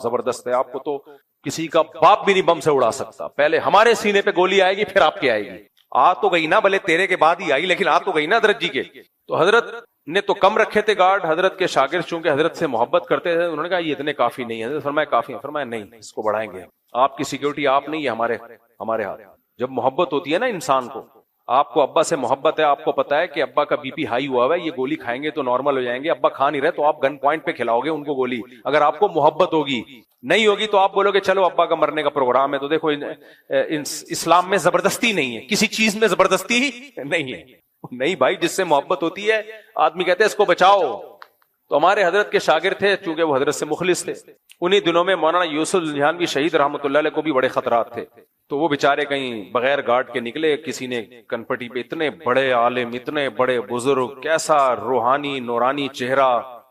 زبردست ہے, آپ کو تو کسی کا باپ بھی نہیں بم سے اڑا سکتا. پہلے ہمارے سینے پہ گولی آئے گی, پھر آپ کے آئے گی. آ تو گئی نا, بھلے تیرے کے بعد ہی آئی, لیکن آ تو گئی نا حضرت جی کے. تو حضرت نے تو کم رکھے تھے گارڈ. حضرت کے شاگرد چونکہ حضرت سے محبت کرتے تھے, انہوں نے کہا یہ اتنے کافی نہیں ہے. حضرت فرمایا کافی ہیں. فرمایا نہیں, اس کو بڑھائیں گے. آپ کی سیکورٹی آپ نہیں ہے, ہمارے ہاتھ. جب محبت ہوتی ہے نا انسان کو, آپ کو ابا سے محبت ہے, آپ کو پتا ہے کہ ابا کا بی پی ہائی ہوا ہے, یہ گولی کھائیں گے تو نارمل ہو جائیں گے. ابا کھا نہیں رہے تو آپ گن پوائنٹ پہ کھلاؤ گے ان کو گولی. اگر آپ کو محبت ہوگی, نہیں ہوگی تو آپ بولو گے چلو ابا کا مرنے کا پروگرام ہے. تو دیکھو اسلام میں زبردستی نہیں ہے, کسی چیز میں زبردستی نہیں ہے. نہیں بھائی, جس سے محبت ہوتی ہے آدمی کہتے ہیں اس کو بچاؤ. تو ہمارے حضرت کے شاگرد تھے, چونکہ وہ حضرت سے مخلص تھے. انہی دنوں میں مولانا یوسف زنجانوی شہید رحمۃ اللہ علیہ کو بھی بڑے خطرات تھے. تو وہ بیچارے کہیں بغیر گارڈ کے نکلے, کسی نے کنپٹی پہ اتنے بڑے عالم, اتنے بڑے بزرگ, کیسا روحانی نورانی چہرہ,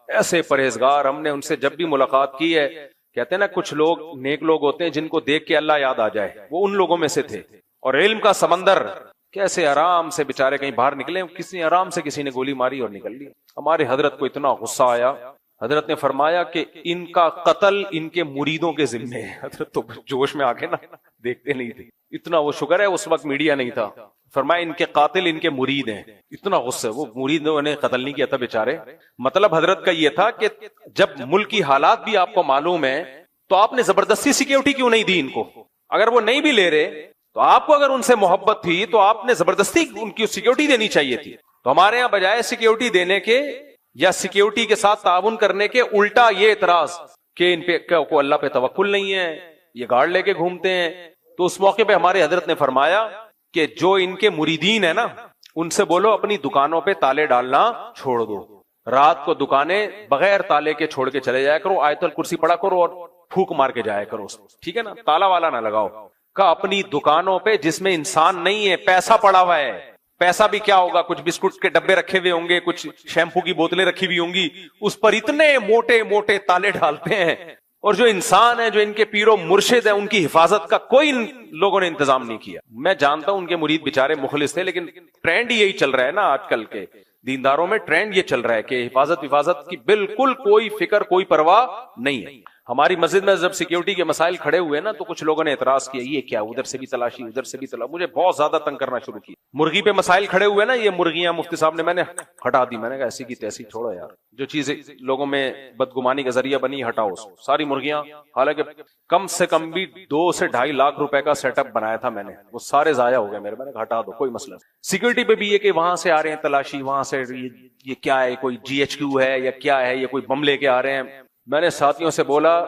ایسے پرہیزگار. ہم نے ان سے جب بھی ملاقات کی ہے, کہتے ہیں نا کچھ لوگ نیک لوگ ہوتے ہیں جن کو دیکھ کے اللہ یاد آ جائے, وہ ان لوگوں میں سے تھے. اور علم کا سمندر, کیسے آرام سے بیچارے کہیں باہر نکلے, کسی آرام سے کسی نے گولی ماری اور نکل لی. ہمارے حضرت کو اتنا غصہ آیا, حضرت نے فرمایا کہ ان کا قتل ان کے مریدوں کے ذمے ہے. حضرت تو جوش میں آ کے نا دیکھتے نہیں تھے, اتنا وہ شکر ہے اس وقت میڈیا نہیں تھا. فرمایا ان کے قاتل ان کے مرید ہیں. اتنا غصہ, وہ مریدوں نے قتل نہیں کیا تھا بیچارے. مطلب حضرت کا یہ تھا کہ جب ملک کی حالات بھی آپ کو معلوم ہے تو آپ نے زبردستی سیکیورٹی کیوں نہیں دی ان کو؟ اگر وہ نہیں بھی لے رہے تو آپ کو اگر ان سے محبت تھی تو آپ نے زبردستی ان کی سیکیورٹی دینی چاہیے تھی. تو ہمارے ہاں بجائے سیکیورٹی دینے کے یا سیکیورٹی کے ساتھ تعاون کرنے کے, الٹا یہ اعتراض کہ ان پہ کو اللہ پہ توکل نہیں ہے, یہ گارڈ لے کے گھومتے ہیں. تو اس موقع پہ ہمارے حضرت نے فرمایا کہ جو ان کے مریدین ہیں نا, ان سے بولو اپنی دکانوں پہ تالے ڈالنا چھوڑ دو. رات کو دکانیں بغیر تالے کے چھوڑ کے چلے جایا کرو, آیت الکرسی پڑھا کرو اور پھوک مار کے جایا کرو, ٹھیک ہے نا, تالا والا نہ لگاؤ. کا اپنی دکانوں پہ جس میں انسان نہیں ہے, پیسہ پڑا ہوا ہے, پیسہ بھی کیا ہوگا, کچھ بسکٹ کے ڈبے رکھے ہوئے ہوں گے, کچھ شیمپو کی بوتلیں رکھی ہوئی ہوں گی, اس پر اتنے موٹے موٹے تالے ڈالتے ہیں. اور جو انسان ہے, جو ان کے پیر و مرشد ہیں, ان کی حفاظت کا کوئی لوگوں نے انتظام نہیں کیا. میں جانتا ہوں ان کے مرید بیچارے مخلص تھے, لیکن ٹرینڈ یہی چل رہا ہے نا آج کل کے دینداروں میں, ٹرینڈ یہ چل رہا ہے کہ حفاظت کی بالکل کوئی فکر کوئی پرواہ نہیں ہے. ہماری مسجد میں جب سیکیورٹی کے مسائل کھڑے ہوئے نا تو کچھ لوگوں نے اعتراض کیا, یہ کیا, ادھر سے بھی تلاشی ادھر سے بھی تلاشی. مجھے بہت زیادہ تنگ کرنا شروع کیا. مرغی پہ مسائل کھڑے ہوئے نا, یہ مرغیاں مفتی صاحب نے, میں نے ہٹا دی. میں نے کہا ایسی کی تیسی چھوڑو یار, جو چیزیں لوگوں میں بدگمانی کا ذریعہ بنی ہٹاؤ ساری مرغیاں. حالانکہ کم سے کم بھی 2 سے 2.5 لاکھ روپے کا سیٹ اپ بنایا تھا میں نے, وہ سارے ضائع ہو گئے میرے. میں نے کہا ہٹا دو, کوئی مسئلہ نہیں. سیکورٹی پہ بھی یہ کہ وہاں سے آ رہے ہیں تلاشی, وہاں سے یہ کیا ہے, کوئی GHQ ہے یا کیا ہے, یہ کوئی بم لے کے آ رہے ہیں. میں نے ساتھیوں سے بولا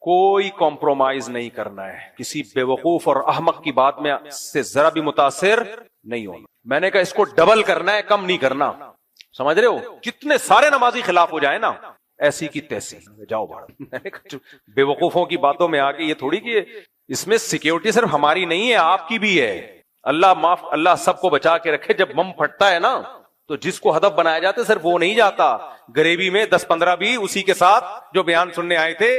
کوئی کمپرومائز نہیں کرنا ہے, کسی بے وقوف اور احمق کی بات میں سے ذرا بھی متاثر نہیں ہونا. میں نے کہا اس کو ڈبل کرنا ہے, کم نہیں کرنا. سمجھ رہے ہو, کتنے سارے نمازی خلاف ہو جائے نا, ایسی کی تیسی جاؤ باہر. میں نے کہا بے وقوفوں کی باتوں میں آ کے یہ تھوڑی کہ اس میں سیکیورٹی صرف ہماری نہیں ہے, آپ کی بھی ہے. اللہ سب کو بچا کے رکھے. جب بم پھٹتا ہے نا تو جس کو ہدف بنایا جاتا ہے صرف وہ نہیں جاتا, غریبی میں 10-15 بھی اسی کے ساتھ جو بیان سننے آئے تھے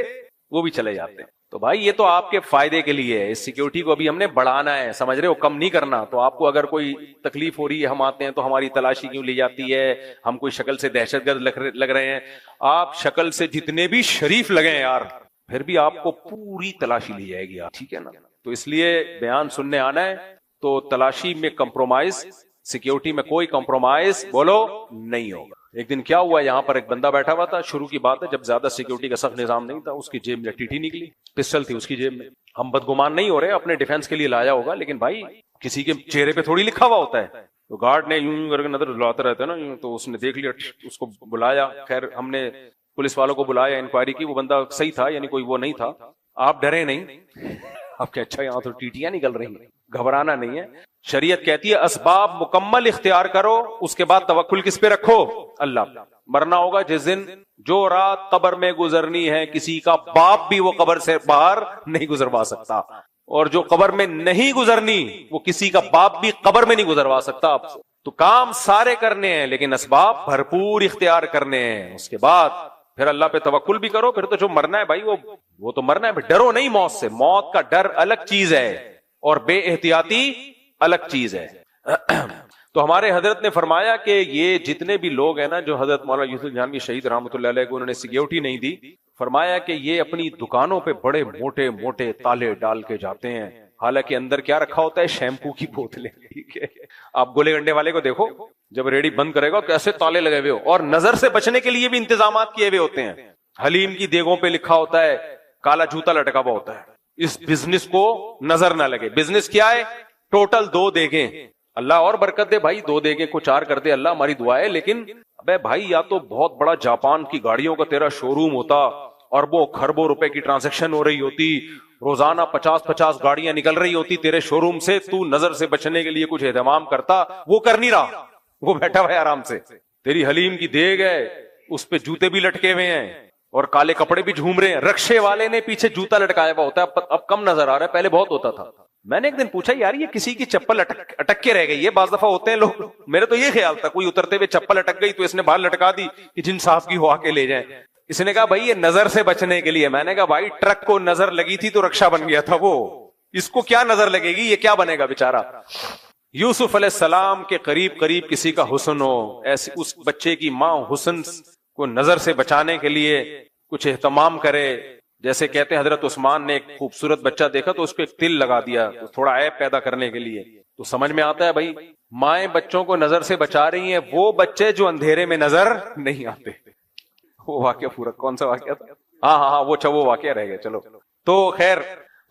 وہ بھی چلے جاتے ہیں. تو بھائی یہ تو آپ کے فائدے کے لیے ہے, اس سیکیورٹی کو ابھی ہم نے بڑھانا ہے, سمجھ رہے ہو, کم نہیں کرنا. تو آپ کو اگر کوئی تکلیف ہو رہی ہے, ہم آتے ہیں تو ہماری تلاشی کیوں لی جاتی ہے, ہم کوئی شکل سے دہشت گرد لگ رہے ہیں. آپ شکل سے جتنے بھی شریف لگے یار, پھر بھی آپ کو پوری تلاشی لی جائے گی, ٹھیک ہے نا. تو اس لیے بیان سننے آنا ہے تو تلاشی میں کمپرومائز, سیکیورٹی میں کوئی کمپرومائز بولو نہیں ہوگا. ایک دن کیا ہوا, یہاں پر ایک بندہ بیٹھا ہوا تھا, شروع کی بات ہے جب زیادہ سیکیورٹی کا سخت نظام نہیں تھا, اس کی جیب میں ٹیٹی نکلی, پسٹل تھی اس کی جیب میں. ہم بدگمان نہیں ہو رہے, اپنے ڈیفenس کے لیے لایا ہوگا, لیکن بھائی کسی کے چہرے پہ تھوڑی لکھا ہوا ہوتا ہے. تو گارڈ نے یوں کر کے نظر لاتے رہتے نا, تو اس نے دیکھ لیا, اس کو بلایا. خیر ہم نے پولیس والوں کو بلایا, انکوائری کی, وہ بندہ صحیح تھا, یعنی کوئی وہ نہیں تھا. آپ ڈرے نہیں, آپ کہ اچھا یہاں تو ٹیٹیاں نکل رہی ہیں, گھبرانا نہیں ہے. شریعت کہتی ہے اسباب مکمل اختیار کرو, اس کے بعد توکل کس پہ رکھو, اللہ. مرنا ہوگا جس دن, جو رات قبر میں گزرنی ہے کسی کا باپ بھی وہ قبر سے باہر نہیں گزروا سکتا, اور جو قبر میں نہیں گزرنی وہ کسی کا باپ بھی قبر میں نہیں گزروا سکتا آپ سے. تو کام سارے کرنے ہیں لیکن اسباب بھرپور اختیار کرنے ہیں. اس کے بعد پھر اللہ پہ توکل بھی کرو. پھر تو جو مرنا ہے بھائی وہ تو مرنا ہے, ڈرو نہیں موت سے. موت کا ڈر الگ چیز ہے اور بے احتیاطی الگ چیز ہے. تو ہمارے حضرت نے فرمایا کہ یہ جتنے بھی لوگ ہیں نا, جو حضرت مولانا یوسف جہانوی شہید رحمۃ اللہ علیہ کو انہوں نے سیکیورٹی نہیں دی, فرمایا کہ یہ اپنی دکانوں پہ بڑے موٹے موٹے تالے ڈال کے جاتے ہیں, حالانکہ اندر کیا رکھا ہوتا ہے, شیمپو کی بوتلیں. ٹھیک ہے, آپ گولے گنڈے والے کو دیکھو, جب ریڑی بند کرے گا کیسے تالے لگے ہوئے ہو, اور نظر سے بچنے کے لیے بھی انتظامات کیے ہوئے ہوتے ہیں. حلیم کی دیگوں پہ لکھا ہوتا ہے, کالا جوتا لٹکا ہوا ہوتا ہے, اس بزنس کو نظر نہ لگے. بزنس کیا ہے, ٹوٹل 2 دیگیں. اللہ اور برکت دے بھائی, 2 دیگیں کو 4 کر دے اللہ, ہماری دعا ہے. لیکن ابے بھائی یا تو بہت بڑا جاپان کی گاڑیوں کا تیرا شو روم ہوتا, اربوں خربوں روپے کی ٹرانزیکشن ہو رہی ہوتی, روزانہ 50 گاڑیاں نکل رہی ہوتی تیرے شو روم سے, تو نظر سے بچنے کے لیے کچھ اہتمام کرتا, وہ کر نہیں رہا, وہ بیٹھا ہوا ہے آرام سے. تیری حلیم کی دیگ ہے, اس پہ جوتے بھی لٹکے ہوئے ہیں اور کالے کپڑے بھی جھوم رہے ہیں. رکشے والے نے پیچھے جوتا لٹکایا ہوا ہوتا ہے, اب کم نظر آ رہا ہے, پہلے بہت ہوتا تھا. میں نے ایک دن پوچھا یار یہ کسی کی چپل اٹک کے رہ گئی ہے, بعض دفعہ ہوتے ہیں لوگ, میرے تو یہ خیال تھا کوئی اترتے ہوئے چپل اٹک گئی تو اس نے باہر لٹکا دی کہ جن صاحب کی ہو آ کے لے جائیں. اس نے کہا بھائی یہ نظر سے بچنے کے لیے. میں نے کہا بھائی ٹرک کو نظر لگی تھی تو رکشا بن گیا تھا وہ, اس کو کیا نظر لگے گی, یہ کیا بنے گا بیچارہ. یوسف علیہ السلام کے قریب قریب کسی کا حسن ہو, ایسے اس بچے کی ماں حسن کو نظر سے بچانے کے لیے کچھ اہتمام کرے. جیسے کہتے ہیں حضرت عثمان نے ایک خوبصورت بچہ دیکھا تو اس کو ایک تل لگا دیا تھوڑا عیب پیدا کرنے کے لیے. تو سمجھ میں آتا ہے بھائی مائیں بچوں کو نظر سے بچا رہی ہیں, وہ بچے جو اندھیرے میں نظر نہیں آتے. وہ واقعہ پورا کون سا واقعہ تھا؟ ہاں وہ واقعہ رہ گیا. چلو تو خیر,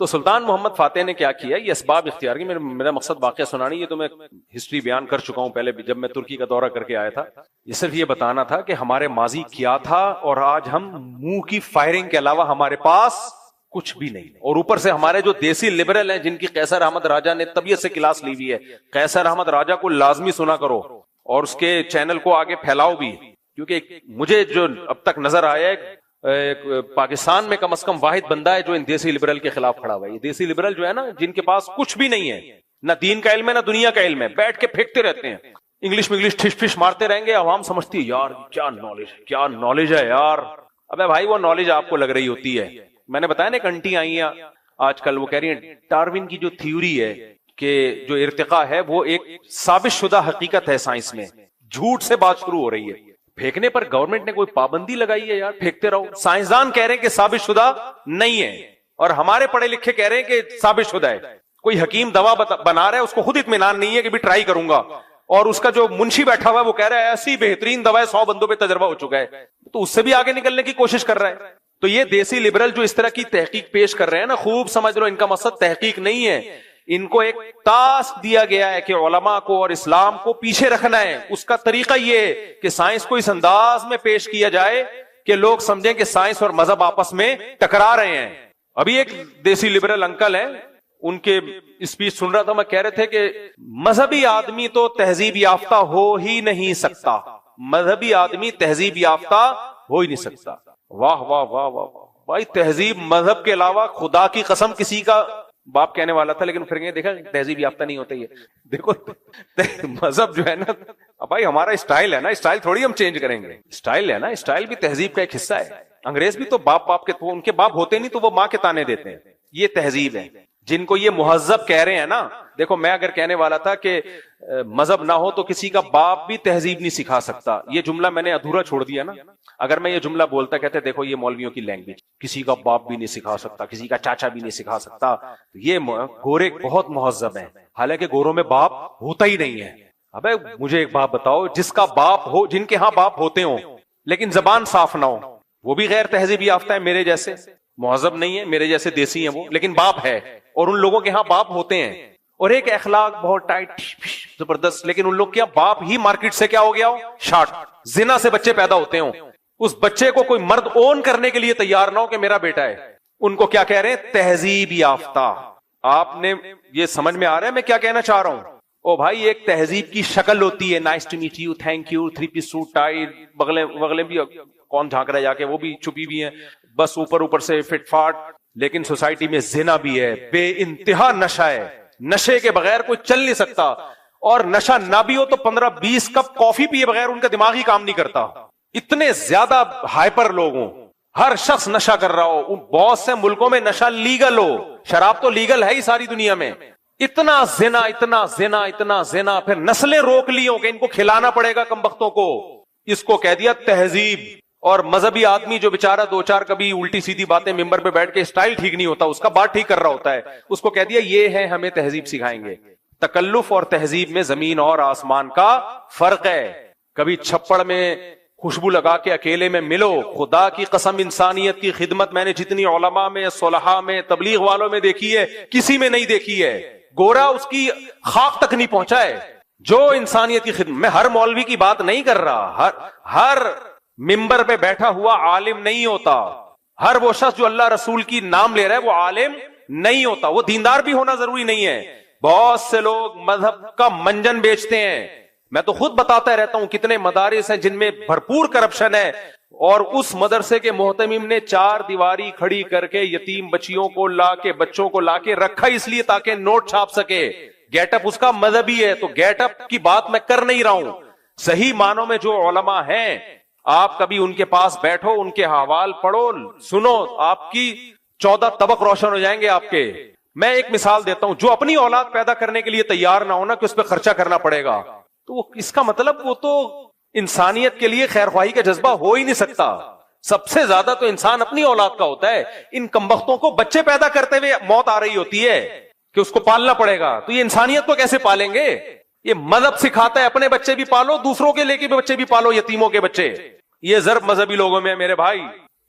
تو سلطان محمد فاتح نے کیا کیا, یہ اسباب اختیار کی. میرا مقصد واقعہ سنانی, یہ تو میں ہسٹری بیان کر چکا ہوں پہلے بھی جب میں ترکی کا دورہ کر کے آیا تھا. یہ صرف یہ بتانا تھا کہ ہمارے ماضی کیا تھا اور آج ہم منہ کی فائرنگ کے علاوہ ہمارے پاس کچھ بھی نہیں. اور اوپر سے ہمارے جو دیسی لبرل ہیں جن کی قیصر احمد راجہ نے طبیعت سے کلاس لی ہوئی ہے, قیصر احمد راجہ کو لازمی سنا کرو اور اس کے چینل کو آگے پھیلاؤ بھی, کیونکہ مجھے جو اب تک نظر آیا ہے پاکستان میں کم از کم واحد بندہ ہے جو ان دیسی لبرل کے خلاف کھڑا ہوا ہے. یہ دیسی لبرل جو ہے نا, جن کے پاس کچھ بھی نہیں ہے, نہ دین کا علم ہے نہ دنیا کا علم ہے, بیٹھ کے پھینکتے رہتے ہیں, انگلش میں انگلش ٹھش ٹھش مارتے رہیں گے, عوام سمجھتی ہے یار کیا نالج ہے یار. ابے بھائی وہ نالج آپ کو لگ رہی ہوتی ہے. میں نے بتایا نا ایک انٹی آئی ہیں آج کل, وہ کہہ رہی ہیں ڈارون کی جو تھیوری ہے کہ جو ارتقاء ہے وہ ایک ثابت شدہ حقیقت ہے سائنس میں, جھوٹ سے بات شروع ہو رہی ہے. پھینکنے پر گورنمنٹ نے کوئی پابندی لگائی ہے یار, پھینکتے رہو. سائنسدان کہہ رہے ہیں کہ ثابت شدہ نہیں ہے اور ہمارے پڑھے لکھے کہہ رہے ہیں کہ ثابت شدہ ہے. کوئی حکیم دوا بنا رہا ہے, اس کو خود اطمینان نہیں ہے کہ بھی ٹرائی کروں گا, اور اس کا جو منشی بیٹھا ہوا ہے وہ کہہ رہا ہے ایسی بہترین دوا ہے 100 بندوں پہ تجربہ ہو چکا ہے, تو اس سے بھی آگے نکلنے کی کوشش کر رہا ہے. تو یہ دیسی لبرل جو اس طرح کی تحقیق پیش کر رہے ہیں نا, خوب سمجھ لو ان کا مقصد تحقیق نہیں ہے, ان کو ایک ٹاسک دیا گیا ہے کہ علماء کو اور اسلام کو پیچھے رکھنا ہے. اس کا طریقہ یہ ہے کہ سائنس کو اس انداز میں پیش کیا جائے کہ لوگ سمجھیں کہ سائنس اور مذہب آپس میں ٹکرا رہے ہیں. ابھی ایک دیسی لبرل انکل ہیں, ان کے اسپیچ سن رہا تھا, میں کہہ رہے تھے کہ مذہبی آدمی تو تہذیب یافتہ ہو ہی نہیں سکتا, مذہبی آدمی تہذیب یافتہ ہو ہی نہیں سکتا. واہ واہ واہ واہ بھائی, تہذیب مذہب کے علاوہ خدا کی قسم کسی کا باپ کہنے والا تھا, لیکن پھر دیکھا تہذیب یافتہ نہیں ہوتا. یہ دیکھو مذہب جو ہے نا بھائی, ہمارا اسٹائل ہے نا, اسٹائل تھوڑی ہم چینج کریں گے. اسٹائل ہے نا, اسٹائل بھی تہذیب کا ایک حصہ ہے. انگریز بھی تو باپ کے, ان کے باپ ہوتے نہیں تو وہ ماں کے تانے دیتے ہیں. یہ تہذیب ہے. جن کو یہ مہذب کہہ رہے ہیں نا, دیکھو میں اگر کہنے والا تھا کہ مذہب نہ ہو تو کسی کا باپ بھی تہذیب نہیں سکھا سکتا, یہ جملہ میں نے ادھورا چھوڑ دیا نا. اگر میں یہ جملہ بولتا کہتے دیکھو یہ مولویوں کی لینگویج, کسی کا باپ بھی نہیں سکھا سکتا, کسی کا چاچا بھی نہیں سکھا سکتا, یہ گورے بہت مہذب ہیں, حالانکہ گوروں میں باپ ہوتا ہی نہیں ہے. ابے مجھے ایک بات بتاؤ, جس کا باپ ہو, جن کے ہاں باپ ہوتے ہوں لیکن زبان صاف نہ ہو, وہ بھی غیر تہذیب یافتہ ہے. میرے جیسے مہذب نہیں ہے, میرے جیسے دیسی ہیں وہ, لیکن باپ ہے, اور ان لوگوں کے ہاں باپ ہوتے ہیں, اور ایک اخلاق بہت ٹائٹ زبردست, لیکن ان لوگ کیا باپ ہی مارکیٹ سے کیا ہو گیا ہو, شارٹ, زنا سے بچے پیدا ہوتے ہوں, اس بچے کو کوئی مرد اون کرنے کے لیے تیار نہ ہو کہ میرا بیٹا ہے. ان کو کیا کہہ رہے ہیں, تہذیب یافتہ. آپ نے یہ سمجھ میں آ رہا ہے میں کیا کہنا چاہ رہا ہوں؟ او بھائی, ایک تہذیب کی شکل ہوتی ہے, nice to meet you, thank you, 3 piece suit tie, بغلیں بھی کون جھانک رہا ہے جا کے, وہ بھی چھپی بھی ہیں, بس اوپر سے فٹ فاٹ. لیکن سوسائٹی میں زنا بھی ہے, بے انتہا نشہ ہے, نشے کے بغیر کوئی چل نہیں سکتا, اور نشہ نہ بھی ہو تو 15-20 کپ کافی پیے بغیر ان کا دماغ ہی کام نہیں کرتا. اتنے زیادہ ہائپر لوگ ہوں, ہر شخص نشہ کر رہا ہو. بہت سے ملکوں میں نشہ لیگل ہو, شراب تو لیگل ہے ہی ساری دنیا میں. اتنا زنا, اتنا زنا, اتنا زنا, پھر نسلیں روک لی ہو کہ ان کو کھلانا پڑے گا کمبختوں کو. اس کو کہہ دیا تہذیب. اور مذہبی آدمی جو بیچارہ 2-4 کبھی الٹی سیدھی باتیں ممبر پہ بیٹھ کے اسٹائل ٹھیک نہیں ہوتا, اس کا بات ٹھیک کر رہا ہوتا ہے, اس کو کہہ دیا یہ ہے ہمیں تہذیب سکھائیں گے. تکلف اور تہذیب میں زمین اور آسمان کا فرق ہے. کبھی چھپڑ میں خوشبو لگا کے اکیلے میں ملو, خدا کی قسم انسانیت کی خدمت میں نے جتنی علماء میں, صلحاء میں, تبلیغ والوں میں دیکھی ہے, کسی میں نہیں دیکھی ہے. گورا اس کی خاک تک نہیں پہنچا ہے جو انسانیت کی خدمت. میں ہر مولوی کی بات نہیں کر رہا, ہر ممبر پہ بیٹھا ہوا عالم نہیں ہوتا, ہر وہ شخص جو اللہ رسول کی نام لے رہا ہے وہ عالم نہیں ہوتا, وہ دیندار بھی ہونا ضروری نہیں ہے. بہت سے لوگ مذہب کا منجن بیچتے ہیں, میں تو خود بتاتا رہتا ہوں کتنے مدارس ہیں جن میں بھرپور کرپشن ہے، اور اس مدرسے کے محتمم نے 4 دیواری کھڑی کر کے یتیم بچیوں کو لا کے رکھا اس لیے تاکہ نوٹ چھاپ سکے. گیٹ اپ اس کا مذہبی ہے، تو گیٹ اپ کی بات میں کر نہیں رہا ہوں. صحیح معنوں میں جو علماء ہیں، آپ کبھی ان کے پاس بیٹھو، ان کے حوال پڑھو، سنو، آپ کی 14 طبق روشن ہو جائیں گے آپ کے. میں ایک مثال دیتا ہوں، جو اپنی اولاد پیدا کرنے کے لیے تیار نہ ہونا کہ اس پہ خرچہ کرنا پڑے گا، تو اس کا مطلب وہ تو انسانیت کے لیے خیر خواہی کا جذبہ ہو ہی نہیں سکتا. سب سے زیادہ تو انسان اپنی اولاد کا ہوتا ہے. ان کمبختوں کو بچے پیدا کرتے ہوئے موت آ رہی ہوتی ہے کہ اس کو پالنا پڑے گا، تو یہ انسانیت کو کیسے پالیں گے؟ یہ مذہب سکھاتا ہے اپنے بچے بھی پالو، دوسروں کے لے کے بھی بچے بھی پالو، یتیموں کے بچے. یہ ضرب مذہبی لوگوں میں ہے میرے بھائی،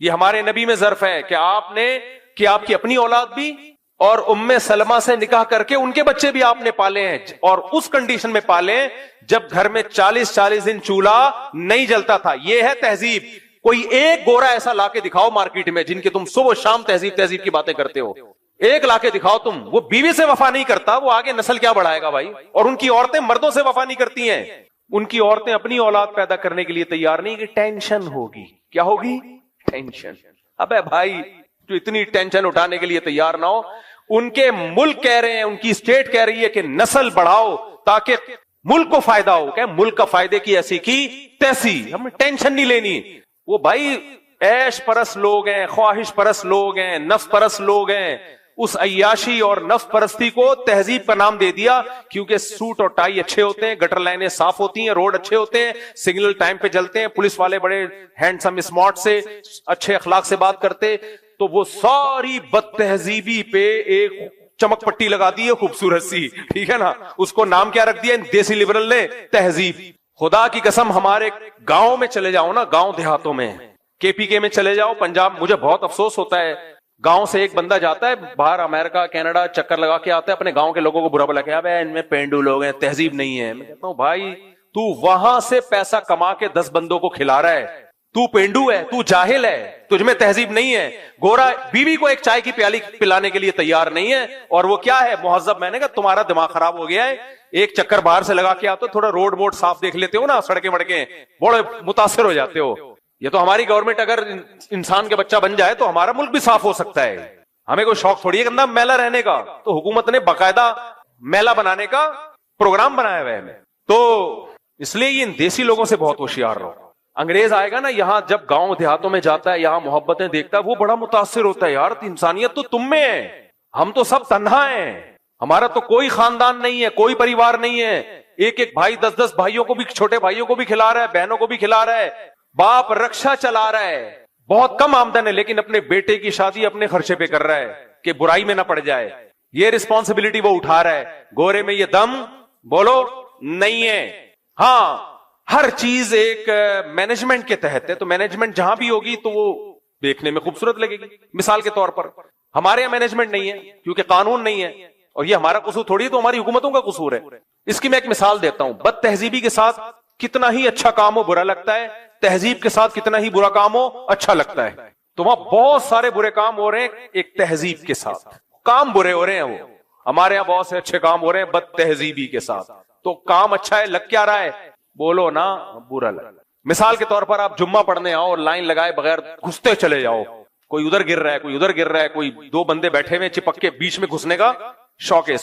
یہ ہمارے نبی میں ضرف ہے کہ آپ کی اپنی اولاد بھی اور ام سلمہ سے نکاح کر کے ان کے بچے بھی آپ نے پالے ہیں، اور اس کنڈیشن میں پالے جب گھر میں 40 دن چولہا نہیں جلتا تھا. یہ ہے تہذیب. کوئی ایک گورا ایسا لا کے دکھاؤ مارکیٹ میں جن کے تم صبح و شام تہذیب کی باتیں کرتے ہو، ایک لا کے دکھاؤ تم. وہ بیوی سے وفا نہیں کرتا، وہ آگے نسل کیا بڑھائے گا بھائی؟ اور ان کی عورتیں مردوں سے وفا نہیں کرتی ہیں. ان کی عورتیں اپنی اولاد پیدا کرنے کے لیے تیار نہیں کہ ٹینشن ہوگی. کیا ہوگی؟ ٹینشن. ابے بھائی، جو اتنی ٹینشن اٹھانے کے لیے تیار نہ ہو، ان کے ملک کہہ رہے ہیں، ان کی اسٹیٹ کہہ رہی ہے کہ نسل بڑھاؤ تاکہ ملک کو فائدہ ہو. کہ ملک کا فائدے کی ایسی کی تیسی، ہمیں ٹینشن نہیں لینی. وہ بھائی عیش پرست لوگ ہیں، خواہش پرست لوگ ہیں، نفس پرست لوگ ہیں. اس عیاشی اور نفس پرستی کو تہذیب کا نام دے دیا، کیونکہ سوٹ اور ٹائی اچھے ہوتے ہیں، گٹر لائنیں صاف ہوتی ہیں، روڈ اچھے ہوتے ہیں، سگنل ٹائم پہ چلتے ہیں، پولیس والے بڑے ہینڈسم اسمارٹ سے اچھے اخلاق سے بات کرتے. تو وہ ساری بد تہذیبی پہ ایک چمک پٹی لگا دی ہے خوبصورت سی، ٹھیک ہے نا. اس کو نام کیا رکھ دیا دیسی لبرل نے؟ تہذیب. خدا کی قسم ہمارے گاؤں میں چلے جاؤ نا، گاؤں دیہاتوں میں، KPK میں چلے جاؤ، پنجاب، مجھے بہت افسوس ہوتا ہے. گاؤں سے ایک بندہ جاتا ہے باہر امریکہ کینیڈا، چکر لگا کے آتا ہے، اپنے گاؤں کے لوگوں کو برا بلا کے ان میں پینڈو لوگ ہیں، تہذیب نہیں ہے. میں کہتا ہوں بھائی، تو وہاں سے پیسہ کما کے 10 بندوں کو کھلا رہا ہے، تو پینڈو ہے، تو جاہل ہے، تجھ میں تہذیب نہیں ہے. گورا بیوی کو ایک چائے کی پیالی پلانے کے لیے تیار نہیں ہے، اور وہ کیا ہے؟ مہذب. میں نے کہا تمہارا دماغ خراب ہو گیا ہے. ایک چکر باہر سے لگا کے آتے ہو، تھوڑا روڈ ووڈ صاف دیکھ لیتے ہو نا، سڑکیں وڑکیں، بڑے متاثر ہو جاتے ہو. یہ تو ہماری گورنمنٹ اگر انسان کے بچہ بن جائے تو ہمارا ملک بھی صاف ہو سکتا ہے. ہمیں کوئی شوق تھوڑی ہے گندا میلا رہنے کا، تو حکومت نے باقاعدہ میلا بنانے کا پروگرام بنایا ہوا ہے. تو اس لیے یہ دیسی لوگوں سے بہت ہوشیار رہو. انگریز آئے گا نا یہاں، جب گاؤں دیہاتوں میں جاتا ہے، یہاں محبتیں دیکھتا ہے، وہ بڑا متاثر ہوتا ہے. یار انسانیت تو تم میں ہے، ہم تو سب تنہا ہیں، ہمارا تو کوئی خاندان نہیں ہے، کوئی پریوار نہیں ہے. ایک ایک بھائی 10 بھائیوں کو بھی، چھوٹے بھائیوں کو بھی کھلا رہا ہے، بہنوں کو بھی کھلا رہا ہے. باپ رکشا چلا رہا ہے، بہت کم آمدن ہے، لیکن اپنے بیٹے کی شادی اپنے خرچے پہ کر رہا ہے کہ برائی میں نہ پڑ جائے. یہ رسپانسبلٹی وہ اٹھا رہا ہے. گورے میں یہ دم بولو نہیں ہے. ہاں، ہر چیز ایک مینجمنٹ کے تحت ہے، تو مینجمنٹ جہاں بھی ہوگی تو وہ دیکھنے میں خوبصورت لگے گی. مثال کے طور پر ہمارے یہاں مینجمنٹ نہیں ہے کیونکہ قانون نہیں ہے، اور یہ ہمارا قصور تھوڑی ہے، تو ہماری حکومتوں کا قصور ہے. اس کی میں ایک مثال دیتا ہوں. بد تہذیبی کے ساتھ کتنا ہی اچھا کام ہو برا لگتا ہے، تہذیب کے ساتھ کتنا ہی برا کام ہو اچھا لگتا ہے. تو وہاں بہت سارے برے کام ہو رہے ہیں ایک تہذیب کے ساتھ، کام برے ہو رہے ہیں. وہ ہمارے یہاں بہت سے اچھے کام ہو رہے ہیں بد تہذیبی کے ساتھ. تو کام اچھا ہے، لگ کیا رہا ہے؟ بولو نا، برا لگ. مثال کے طور پر آپ جمعہ پڑھنے آؤ اور لائن لگائے بغیر گھستے چلے جاؤ. کوئی ادھر گر رہا ہے، کوئی ادھر گر رہا ہے، کوئی 2 بندے بیٹھے ہوئے چپک کے بیچ میں گھسنے کا شوق ہے،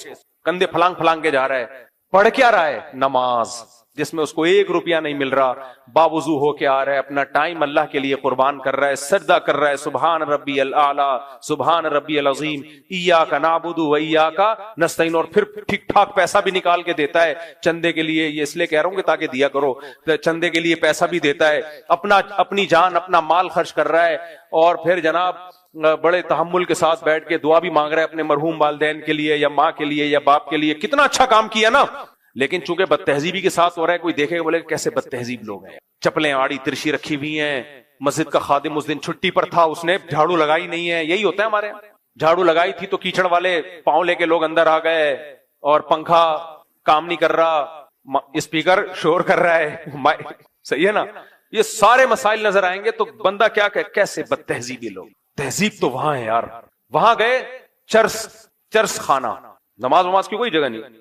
کندھے پھلانگ پھلانگ کے جا رہا ہے. پڑھ کیا رہا ہے؟ نماز، جس میں اس کو 1 روپیہ نہیں مل رہا. باوضو ہو کے آ رہا ہے، اپنا ٹائم اللہ کے لیے قربان کر رہا ہے، سجدہ کر رہا ہے، سبحان ربی الاعلی، سبحان ربی العظیم، ایاک نعبد و ایاک نستعین. اور پھر ٹھیک ٹھاک پیسہ بھی نکال کے دیتا ہے چندے کے لیے. یہ اس لیے کہہ رہا ہوں کہ تاکہ دیا کرو، چندے کے لیے پیسہ بھی دیتا ہے، اپنی جان اپنا مال خرچ کر رہا ہے. اور پھر جناب بڑے تحمل کے ساتھ بیٹھ کے دعا بھی مانگ رہا ہے اپنے مرحوم والدین کے لیے، یا ماں کے لیے، یا باپ کے لیے. کتنا اچھا کام کیا نا. لیکن چونکہ بد تہذیبی کے ساتھ ہو رہا ہے، کوئی دیکھے گا بولے کیسے بد تہذیب لوگ ہیں. چپلیں آڑی ترشی رکھی ہوئی ہیں. مسجد کا خادم اس دن چھٹی پر تھا، اس نے جھاڑو لگائی نہیں ہے. یہی ہوتا ہے ہمارے یہاں. جھاڑو لگائی تھی تو کیچڑ والے پاؤں لے کے لوگ اندر آ گئے، اور پنکھا کام نہیں کر رہا، اسپیکر شور کر رہا ہے. صحیح ہے نا. یہ سارے مسائل نظر آئیں گے تو بندہ کیا کہ کیسے بد تہذیبی لوگ. تہذیب تو وہاں ہے یار. وہاں گئے چرس خانہ، نماز کی کوئی جگہ نہیں،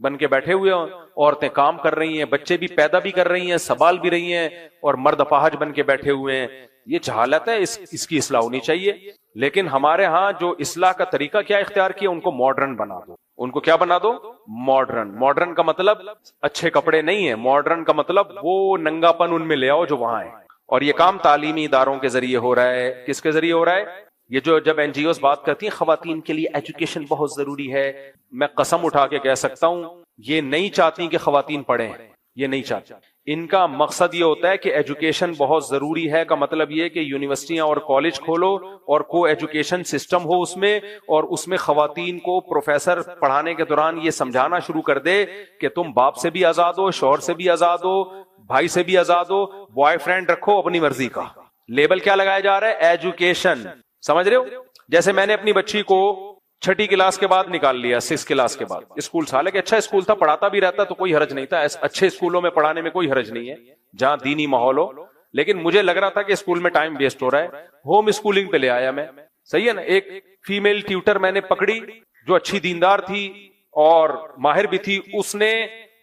بن کے بیٹھے ہوئے ہیں, عورتیں کام کر رہی ہیں, بچے بھی پیدا بھی کر رہی ہیں, سنبھال بھی رہی ہیں, اور مرد اپاہج بن کے بیٹھے ہوئے ہیں. یہ جہالت ہے, اس کی اصلاح ہونی چاہیے. لیکن ہمارے ہاں جو اصلاح کا طریقہ کیا اختیار کیا, ان کو ماڈرن بنا دو. ان کو کیا بنا دو؟ ماڈرن. ماڈرن کا مطلب اچھے کپڑے نہیں ہے, ماڈرن کا مطلب وہ ننگا پن ان میں لے آؤ جو وہاں ہے. اور یہ کام تعلیمی اداروں کے ذریعے ہو رہا ہے. کس کے ذریعے ہو رہا ہے؟ یہ جو جب این جی اوز بات کرتی ہیں خواتین کے لیے ایجوکیشن بہت ضروری ہے, میں قسم اٹھا کے کہہ سکتا ہوں یہ نہیں چاہتی کہ خواتین پڑھیں, یہ نہیں چاہتی. ان کا مقصد یہ ہوتا ہے کہ ایجوکیشن بہت ضروری ہے, کا مطلب یہ کہ یونیورسٹیاں اور کالج کھولو اور کو ایجوکیشن سسٹم ہو اس میں, اور اس میں خواتین کو پروفیسر پڑھانے کے دوران یہ سمجھانا شروع کر دے کہ تم باپ سے بھی آزاد ہو, شوہر سے بھی آزاد ہو, بھائی سے بھی آزاد ہو, بوائے فرینڈ رکھو اپنی مرضی کا. لیبل کیا لگایا جا رہا ہے؟ ایجوکیشن. سمجھ رہے ہو؟ جیسے میں نے اپنی بچی کو 6ٹھی کلاس کے بعد نکال لیا, 6 کلاس کے بعد اسکول تھا, لیکن اچھا اسکول تھا, پڑھاتا بھی رہتا تو کوئی حرج نہیں تھا. اچھے اسکولوں میں پڑھانے میں کوئی حرج نہیں ہے جہاں دینی ماحول ہو. لیکن مجھے لگ رہا تھا کہ اسکول میں ٹائم ویسٹ ہو رہا ہے, ہوم اسکولنگ پہ لے آیا میں. صحیح ہے نا. ایک فیمیل ٹیوٹر میں نے پکڑی جو اچھی دیندار تھی اور ماہر بھی تھی, اس نے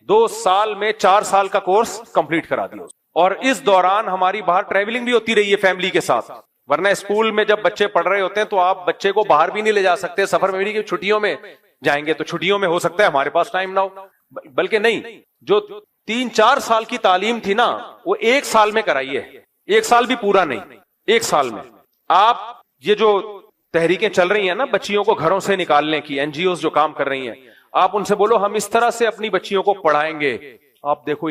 2 سال میں 4 سال کا کورس کمپلیٹ کرا دیا. اور اس دوران ہماری باہر ٹریولنگ بھی ہوتی رہی ہے فیملی کے ساتھ, ورنہ اسکول میں جب بچے پڑھ رہے ہوتے ہیں تو آپ بچے کو باہر بھی نہیں لے جا سکتے. سفر میں بھی چھٹیوں میں جائیں گے تو چھٹیوں میں ہو سکتا ہے ہمارے پاس ٹائم نہ ہو, بلکہ نہیں, جو 3-4 سال کی تعلیم تھی نا وہ 1 سال میں کرائی ہے. 1 سال بھی پورا نہیں, 1 سال میں. آپ یہ جو تحریکیں چل رہی ہیں نا بچیوں کو گھروں سے نکالنے کی, این جی اوز جو کام کر رہی ہیں, آپ ان سے بولو ہم اس طرح سے اپنی بچیوں کو پڑھائیں گے, آپ دیکھو